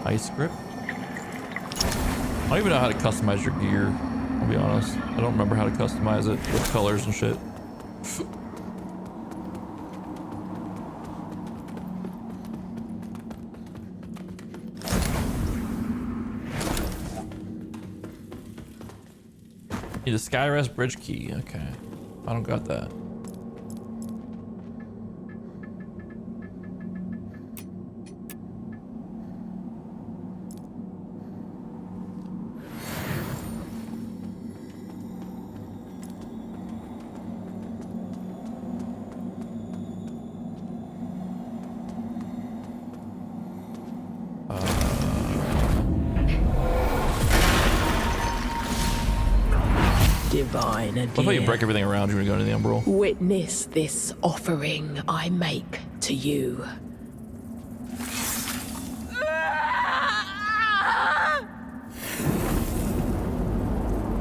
Ice grip. I don't even know how to customize your gear, I'll be honest. I don't remember how to customize it with colors and shit. Need a Skyrest bridge key. Okay. I don't got that. Divine Adyr. I thought you break everything around you when you go into the Umbral. Witness this offering I make to you.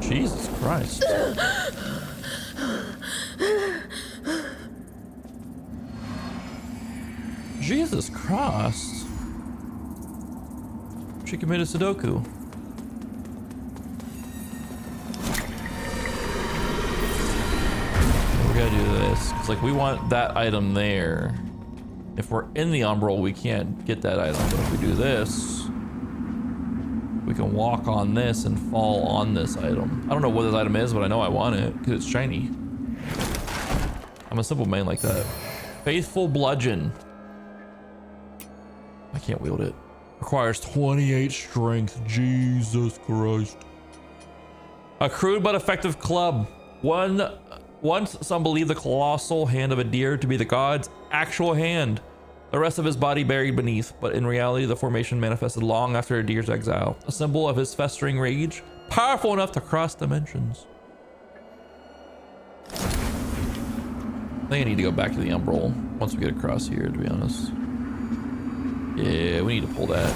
Jesus Christ. Jesus Christ. She committed Sudoku. We gotta do this. It's like we want that item there. If we're in the Umbral, we can't get that item. But if we do this, we can walk on this and fall on this item. I don't know what this item is, but I know I want it because it's shiny. I'm a simple main like that. Faithful Bludgeon. I can't wield it. Requires 28 strength. Jesus Christ. A crude but effective club. Once some believe the colossal hand of Adyr to be the god's actual hand. The rest of his body buried beneath, but in reality the formation manifested long after Adyr's exile. A symbol of his festering rage, powerful enough to cross dimensions. I think I need to go back to the Umbral once we get across here, to be honest. Yeah, we need to pull that.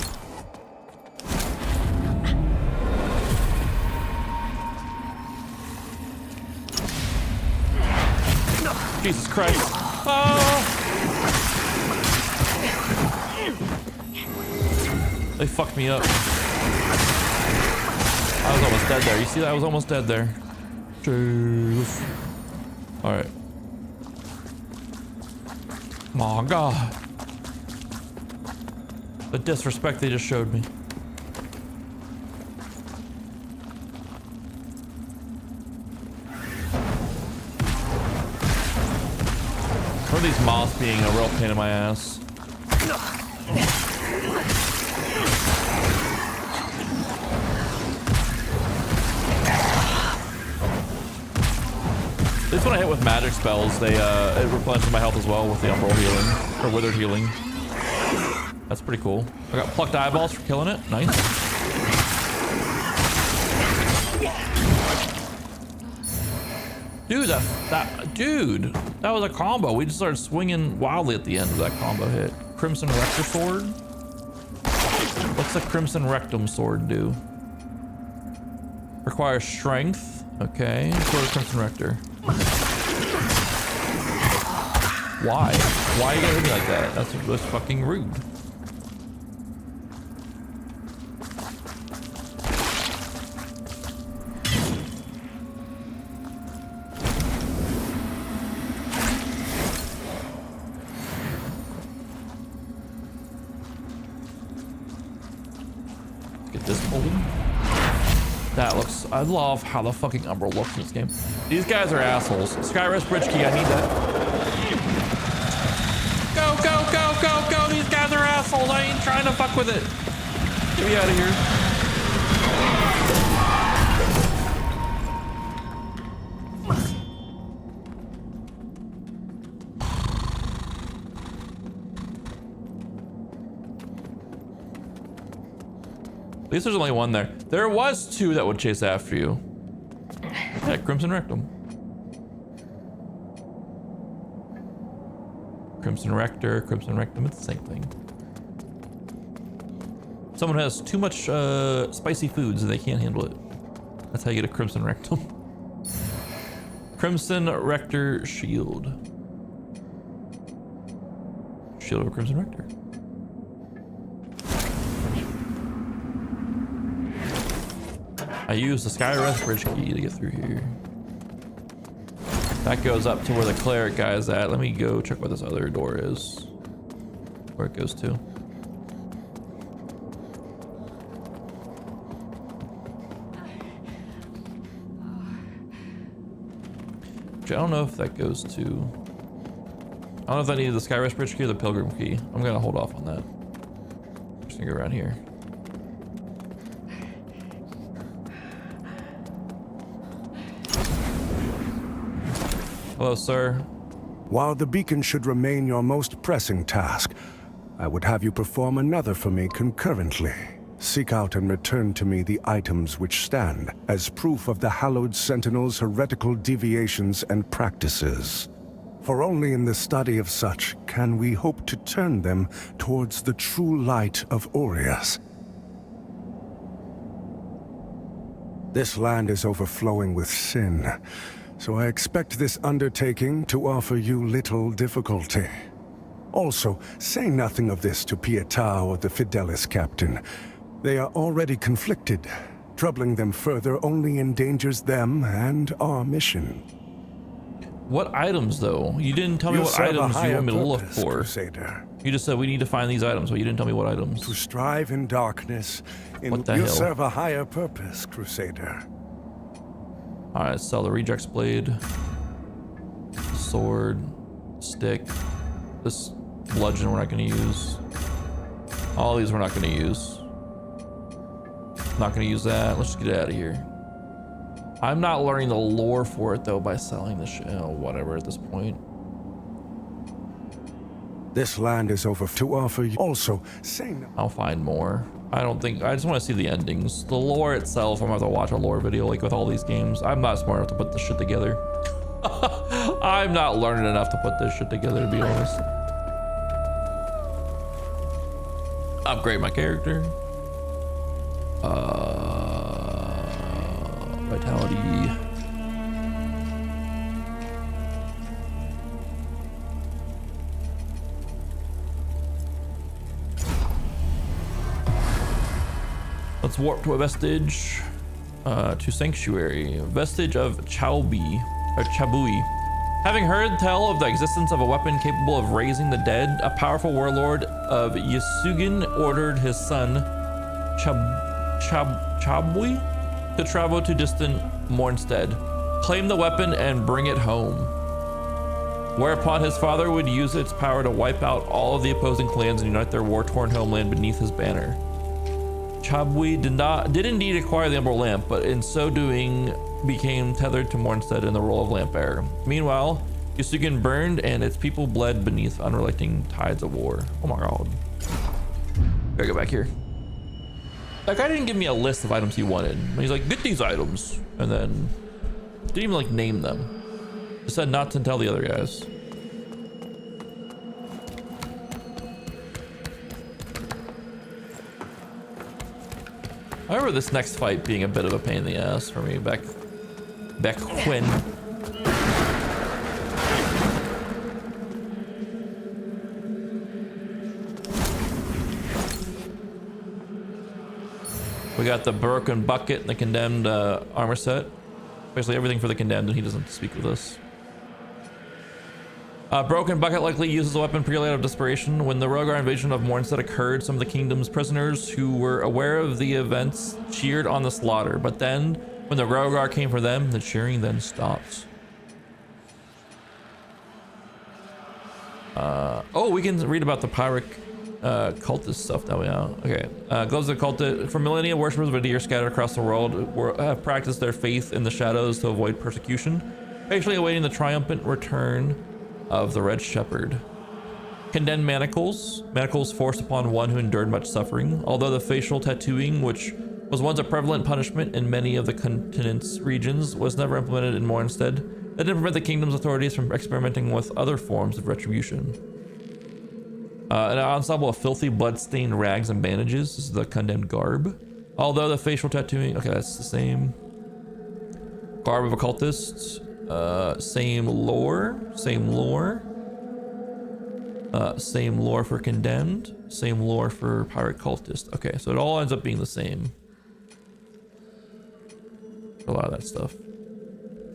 Jesus Christ. Oh! They fucked me up. I was almost dead there. You see that? I was almost dead there. Jeez. Alright. Oh God. The disrespect they just showed me. Or these moths being a real pain in my ass. At least when I hit with magic spells, they it replenishes my health as well with the Umbral healing or withered healing. That's pretty cool. I got plucked eyeballs for killing it. Nice. Dude, that was a combo. We just started swinging wildly at the end of that combo hit. Crimson Rector Sword. What's the Crimson Rectum Sword do? Requires strength. Okay, Sword of Crimson Rector. Why? Why are you gonna hit me like that? That's fucking rude. this old. That looks, I love how the fucking Umbral looks in this game. These guys are assholes. Skyrest Bridge Key, I need that. Go, go, go, go, go. These guys are assholes. I ain't trying to fuck with it. Get me out of here. At least there's only one there. There was two that would chase after you. Yeah, Crimson Rectum. Crimson Rector, Crimson Rectum, it's the same thing. Someone has too much spicy foods and they can't handle it. That's how you get a Crimson Rectum. Crimson Rector Shield. Shield of a Crimson Rector. I used the Skyrest Bridge Key to get through here. That goes up to where the cleric guy is at. Let me go check where this other door is. Where it goes to. Which I don't know if that goes to... I don't know if I needed the Skyrest Bridge Key or the Pilgrim Key. I'm gonna hold off on that. I'm just gonna go around here. Hello, sir. While the beacon should remain your most pressing task, I would have you perform another for me concurrently. Seek out and return to me the items which stand as proof of the Hallowed Sentinel's heretical deviations and practices. For only in the study of such can we hope to turn them towards the true light of Aureus. This land is overflowing with sin, so I expect this undertaking to offer you little difficulty. Also, say nothing of this to Pietà or the Fidelis captain. They are already conflicted. Troubling them further only endangers them and our mission. What items, though? You didn't tell me what items you want me to look for. Crusader. You just said we need to find these items, but you didn't tell me what items. To strive in darkness. What the you hell? serve a higher purpose, Crusader. Alright, sell the Rejects Blade. Sword. Stick. This bludgeon we're not going to use. All these we're not going to use. Not going to use that. Let's just get it out of here. I'm not learning the lore for it though by selling this shit. Oh, whatever at this point. This land is over to offer you. Also, say no. I'll find more. I don't think, I just want to see the endings. The lore itself, I'm gonna have to watch a lore video like with all these games. I'm not smart enough to put this shit together. I'm not learned enough to put this shit together, to be honest. Upgrade my character. Vitality. Let's warp to a vestige. To Sanctuary. Vestige of Chabui. Having heard tell of the existence of a weapon capable of raising the dead, a powerful warlord of Yasugen ordered his son Chabui to travel to distant Mornstead, claim the weapon and bring it home. Whereupon his father would use its power to wipe out all of the opposing clans and unite their war-torn homeland beneath his banner. Chabui did indeed acquire the Emerald Lamp, but in so doing became tethered to Mornstead in the role of lamp bearer. Meanwhile, Yasugen burned and its people bled beneath unrelenting tides of war. Oh my god. Gotta go back here. That guy didn't give me a list of items he wanted. He's like, get these items. And then didn't even like name them. Just said not to tell the other guys. I remember this next fight being a bit of a pain in the ass for me back when. We got the broken bucket and the condemned armor set. Basically everything for the condemned, and he doesn't speak with us. Broken Bucket likely uses a weapon purely out of desperation. When the Rogar invasion of Mornstead occurred, some of the kingdom's prisoners who were aware of the events cheered on the slaughter. But then, when the Rogar came for them, the cheering then stopped. Oh, we can read about the Pyric cultist stuff now. Yeah. Okay. Gloves of cultist. For millennia, worshippers of Adyr scattered across the world have practiced their faith in the shadows to avoid persecution, patiently awaiting the triumphant return of the Red Shepherd. Condemned manacles. Manacles forced upon one who endured much suffering. Although the facial tattooing, which was once a prevalent punishment in many of the continent's regions, was never implemented in Mornstead, that didn't prevent the kingdom's authorities from experimenting with other forms of retribution. An ensemble of filthy blood-stained rags and bandages. This is the condemned garb. Although the facial tattooing, okay, that's the same. Garb of occultists. Same lore. Same lore for condemned. Same lore for pirate cultist. Okay, so it all ends up being the same. A lot of that stuff.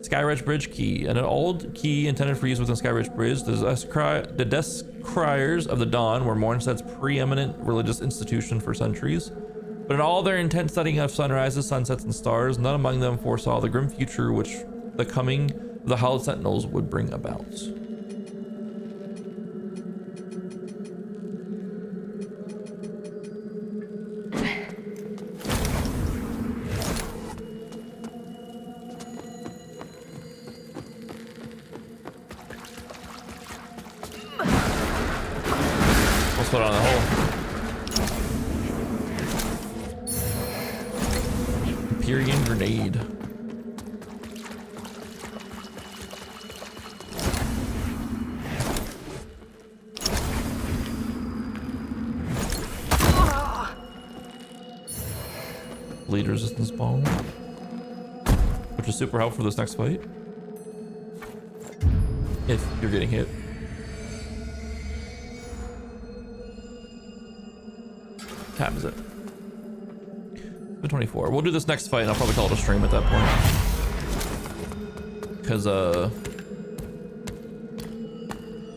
Skyridge Bridge Key. An old key intended for use within Skyridge Bridge. The Descriers of the Dawn were Mornstead's preeminent religious institution for centuries. But in all their intense studying of sunrises, sunsets, and stars, none among them foresaw the grim future which the coming of the Hallowed Sentinels would bring about. Let's put it on the hole. Empyrean Grenade. Bleed resistance bomb, which is super helpful for this next fight if you're getting hit. Tabs it. 24. We'll do this next fight and I'll probably call it a stream at that point, because I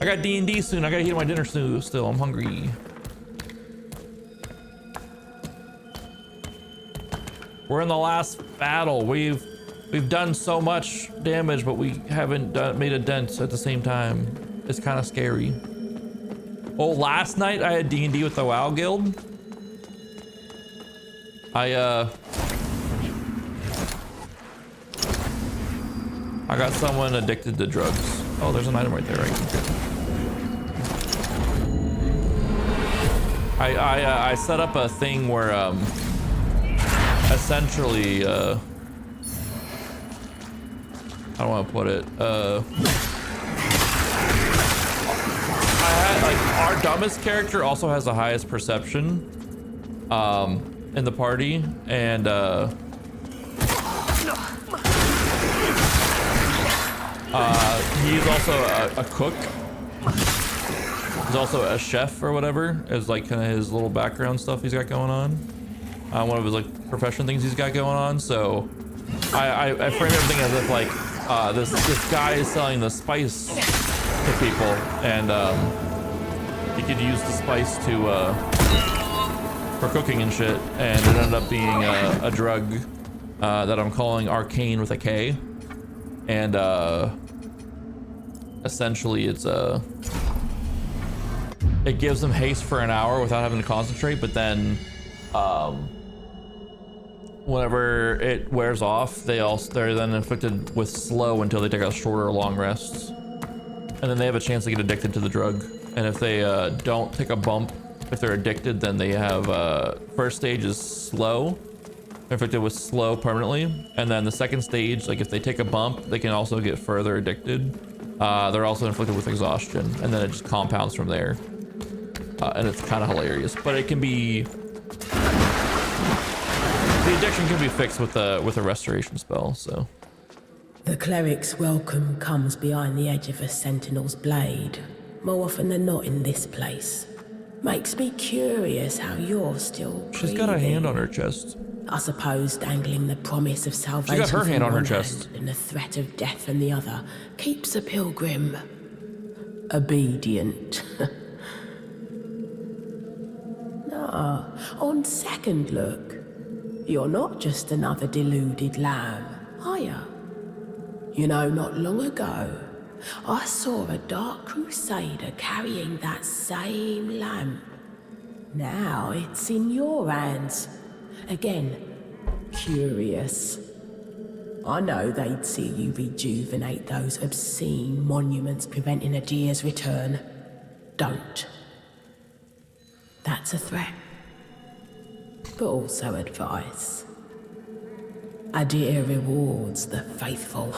got D&D soon. I gotta eat my dinner soon. Still, I'm hungry. We're in the last battle. We've done so much damage, but we haven't made a dent at the same time. It's kind of scary. Oh, last night I had D&D with the WoW guild. I got someone addicted to drugs. Oh, there's an item right there, right? I set up a thing where essentially I don't want to put it I had like our dumbest character also has the highest perception in the party, and he's also a cook. He's also a chef or whatever, is like kind of his little background stuff he's got going on. One of his like profession things he's got going on. So I frame everything as if like this guy is selling the spice to people, and he could use the spice to for cooking and shit, and it ended up being a drug that I'm calling Arcane with a K, and essentially it's it gives them haste for an hour without having to concentrate, but then whenever it wears off, they're then inflicted with slow until they take a short or long rest, and then they have a chance to get addicted to the drug. And if they don't take a bump, if they're addicted, then they have first stage is slow, inflicted with slow permanently, and then the second stage, like if they take a bump, they can also get further addicted. They're also inflicted with exhaustion, and then it just compounds from there, and it's kind of hilarious. But it can be, the addiction can be fixed with a restoration spell. So the cleric's welcome comes behind the edge of a sentinel's blade, more often than not in this place. Makes me curious how you're still She's got a hand on her chest. I suppose dangling the promise of salvation. She got her hand on her chest. And the threat of death from the other keeps a pilgrim obedient. Nah, on second look, you're not just another deluded lamb, are you? You know, not long ago, I saw a Dark Crusader carrying that same lamp. Now it's in your hands. Again, curious. I know they'd see you rejuvenate those obscene monuments preventing Adyr's return. Don't. That's a threat. But also advice. Adyr rewards the faithful.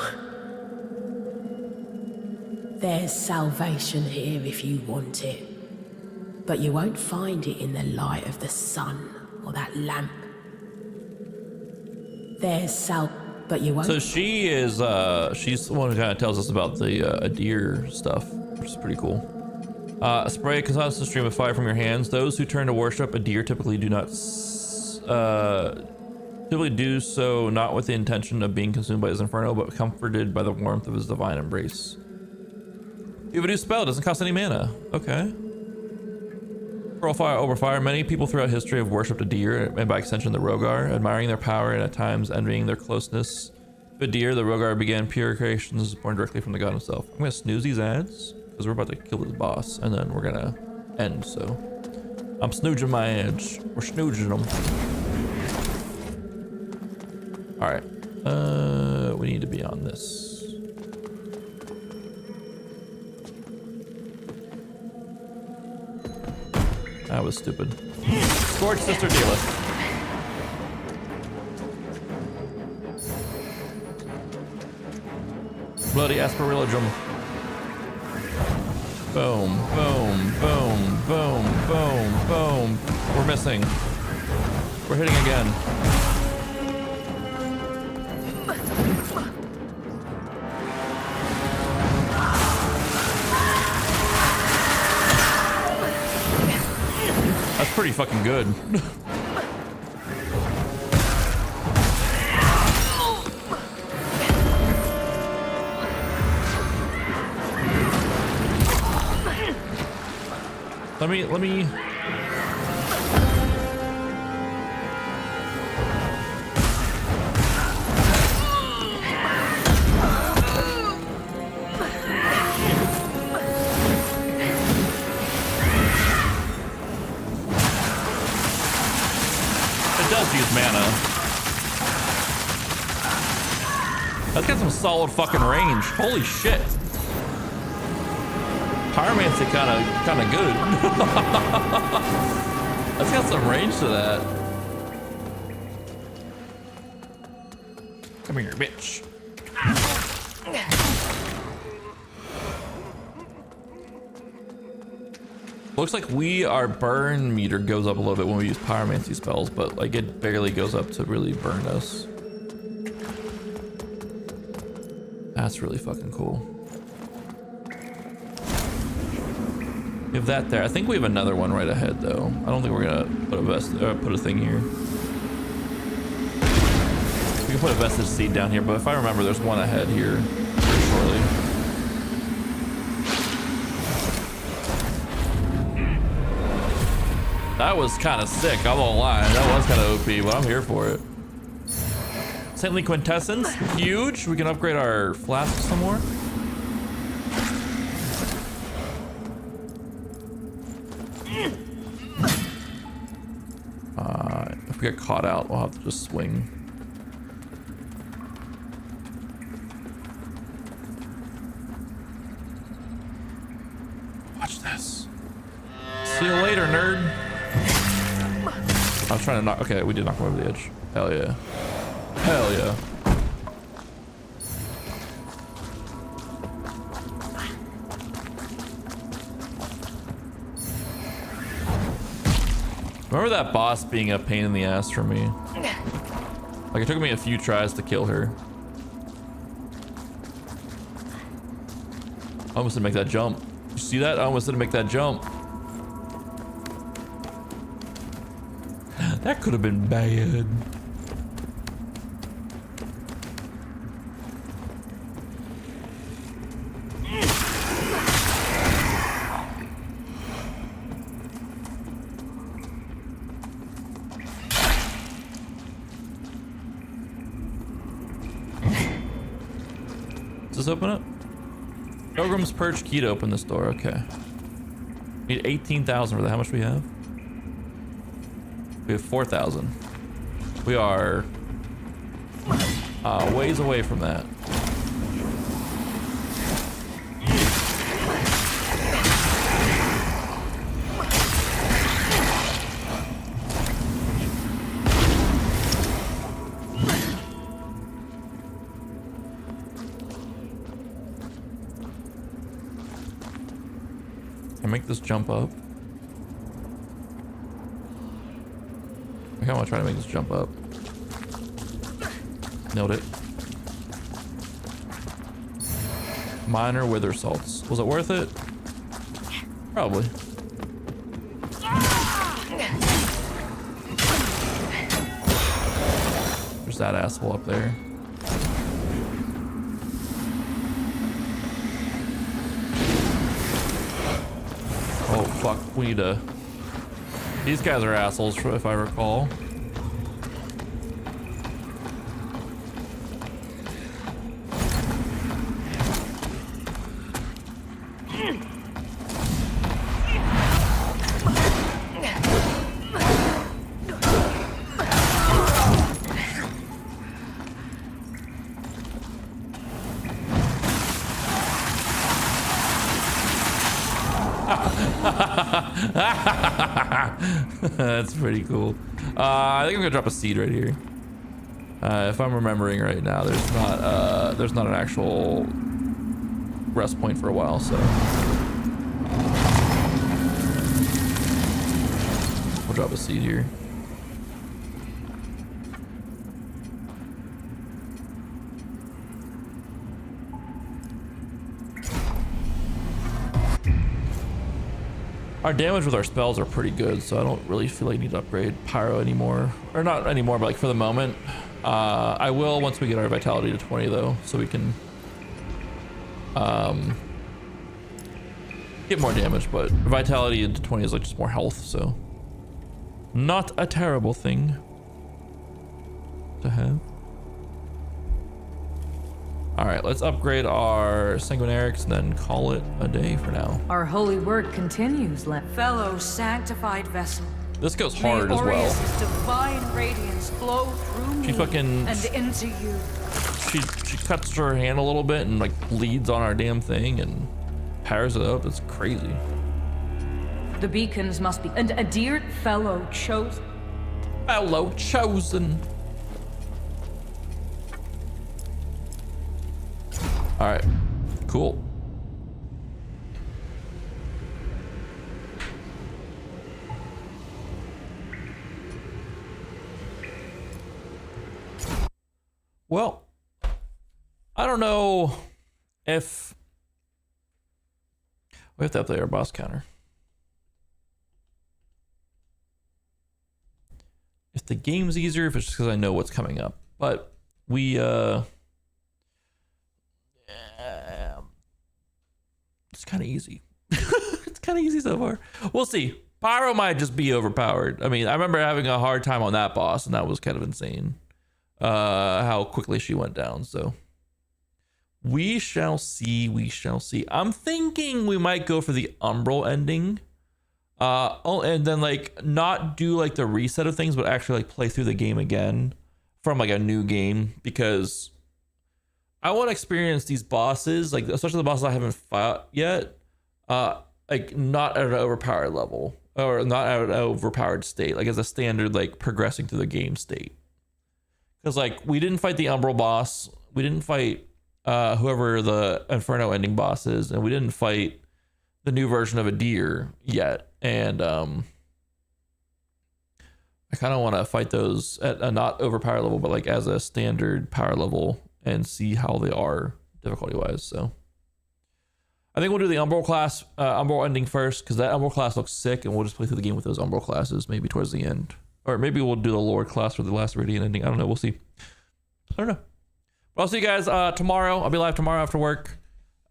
There's salvation here if you want it. But you won't find it in the light of the sun or that lamp. But you won't. So she is, she's the one who kind of tells us about the Adyr stuff, which is pretty cool. Spray a constant stream of fire from your hands. Those who turn to worship Adyr typically do so not with the intention of being consumed by his inferno, but comforted by the warmth of his divine embrace. You have a new spell, it doesn't cost any mana. Okay. Pearl fire over fire. Many people throughout history have worshipped Adyr, and by extension the Rogar, admiring their power and at times envying their closeness. With Adyr, the Rogar began pure creations born directly from the god himself. I'm gonna snooze these ads because we're about to kill this boss, and then we're gonna end. So I'm snooging my ads. We're snooging them. All right. We need to be on this. That was stupid. Scorch Sister Dealeth. Bloody Asperillium. Boom, boom, boom, boom, boom, boom. We're missing. We're hitting again. That's pretty fucking good. Let me. Use mana. That's got some solid fucking range. Holy shit. Pyromancy kinda good. That's got some range to that. Come here, bitch. Looks like our burn meter goes up a little bit when we use pyromancy spells, but like it barely goes up to really burn us. That's really fucking cool. We have that there. I think we have another one right ahead though. I don't think we're gonna put a thing here. We can put a vestige seed down here, but if I remember, there's one ahead here very shortly. That was kind of sick, I won't lie. That was kind of OP, but I'm here for it. Saintly Quintessence, huge. We can upgrade our flasks some more. If we get caught out, we'll have to just swing. Watch this. See you later, nerd. I was trying to knock. Okay, we did knock him over the edge. Hell yeah. Hell yeah. Remember that boss being a pain in the ass for me? Like, it took me a few tries to kill her. I almost didn't make that jump. You see that? I almost didn't make that jump. That could have been bad. this open up? Pilgrim's Perch key to open this door. Okay. Need 18,000 for that. How much do we have? We have 4,000. We are ways away from that. Can I make this jump up? I kind of want to try to make this jump up. Nailed it. Minor wither salts. Was it worth it? Probably. There's that asshole up there. Oh fuck, we need to... These guys are assholes if I recall. That's pretty cool. I think I'm gonna drop a seed right here. If I'm remembering right now, there's not an actual rest point for a while, so we'll drop a seed here. Our damage with our spells are pretty good, so I don't really feel like I need to upgrade Pyro anymore. Or not anymore, but like for the moment. I will once we get our Vitality to 20 though, so we can get more damage, but Vitality to 20 is like just more health, so not a terrible thing to have. All right, let's upgrade our Sanguinarics and then call it a day for now. Our holy work continues, fellow sanctified vessel. This goes hard as well. Divine radiance flow through me and into you. She cuts her hand a little bit and like bleeds on our damn thing and powers it up. It's crazy. The beacons must be and Adyr fellow chosen. Fellow chosen. All right, cool. Well, I don't know if we have to update our boss counter. If the game's easier, if it's just because I know what's coming up, but we it's kind of easy. It's kind of easy so far. We'll see. Pyro might just be overpowered. I mean, I remember having a hard time on that boss, and that was kind of insane. How quickly she went down. So we shall see. We shall see. I'm thinking we might go for the Umbral ending. And then like not do like the reset of things, but actually like play through the game again from like a new game, because I want to experience these bosses, like especially the bosses I haven't fought yet, like not at an overpowered level or not at an overpowered state, like as a standard, like progressing through the game state. Because like we didn't fight the Umbral boss, we didn't fight whoever the Inferno ending boss is, and we didn't fight the new version of Adyr yet. And I kind of want to fight those at a not overpowered level, but like as a standard power level, and see how they are difficulty wise. So I think we'll do the Umbral class, Umbral ending first, because that Umbral class looks sick, and we'll just play through the game with those Umbral classes maybe towards the end. Or maybe we'll do the Lord class for the last Radiant ending. I don't know. We'll see. I don't know. But I'll see you guys tomorrow. I'll be live tomorrow after work.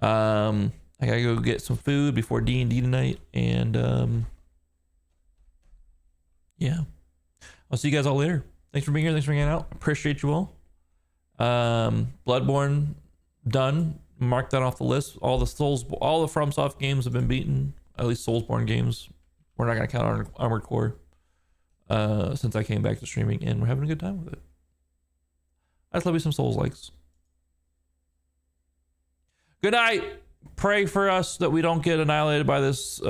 I gotta go get some food before D&D tonight. And yeah. I'll see you guys all later. Thanks for being here. Thanks for hanging out. Appreciate you all. Bloodborne done. mark that off the list. All the FromSoft games have been beaten. At least Soulsborne games. We're not gonna count Armored Core. Since I came back to streaming, and we're having a good time with it. I just love you some Souls likes. Good night. Pray for us that we don't get annihilated by this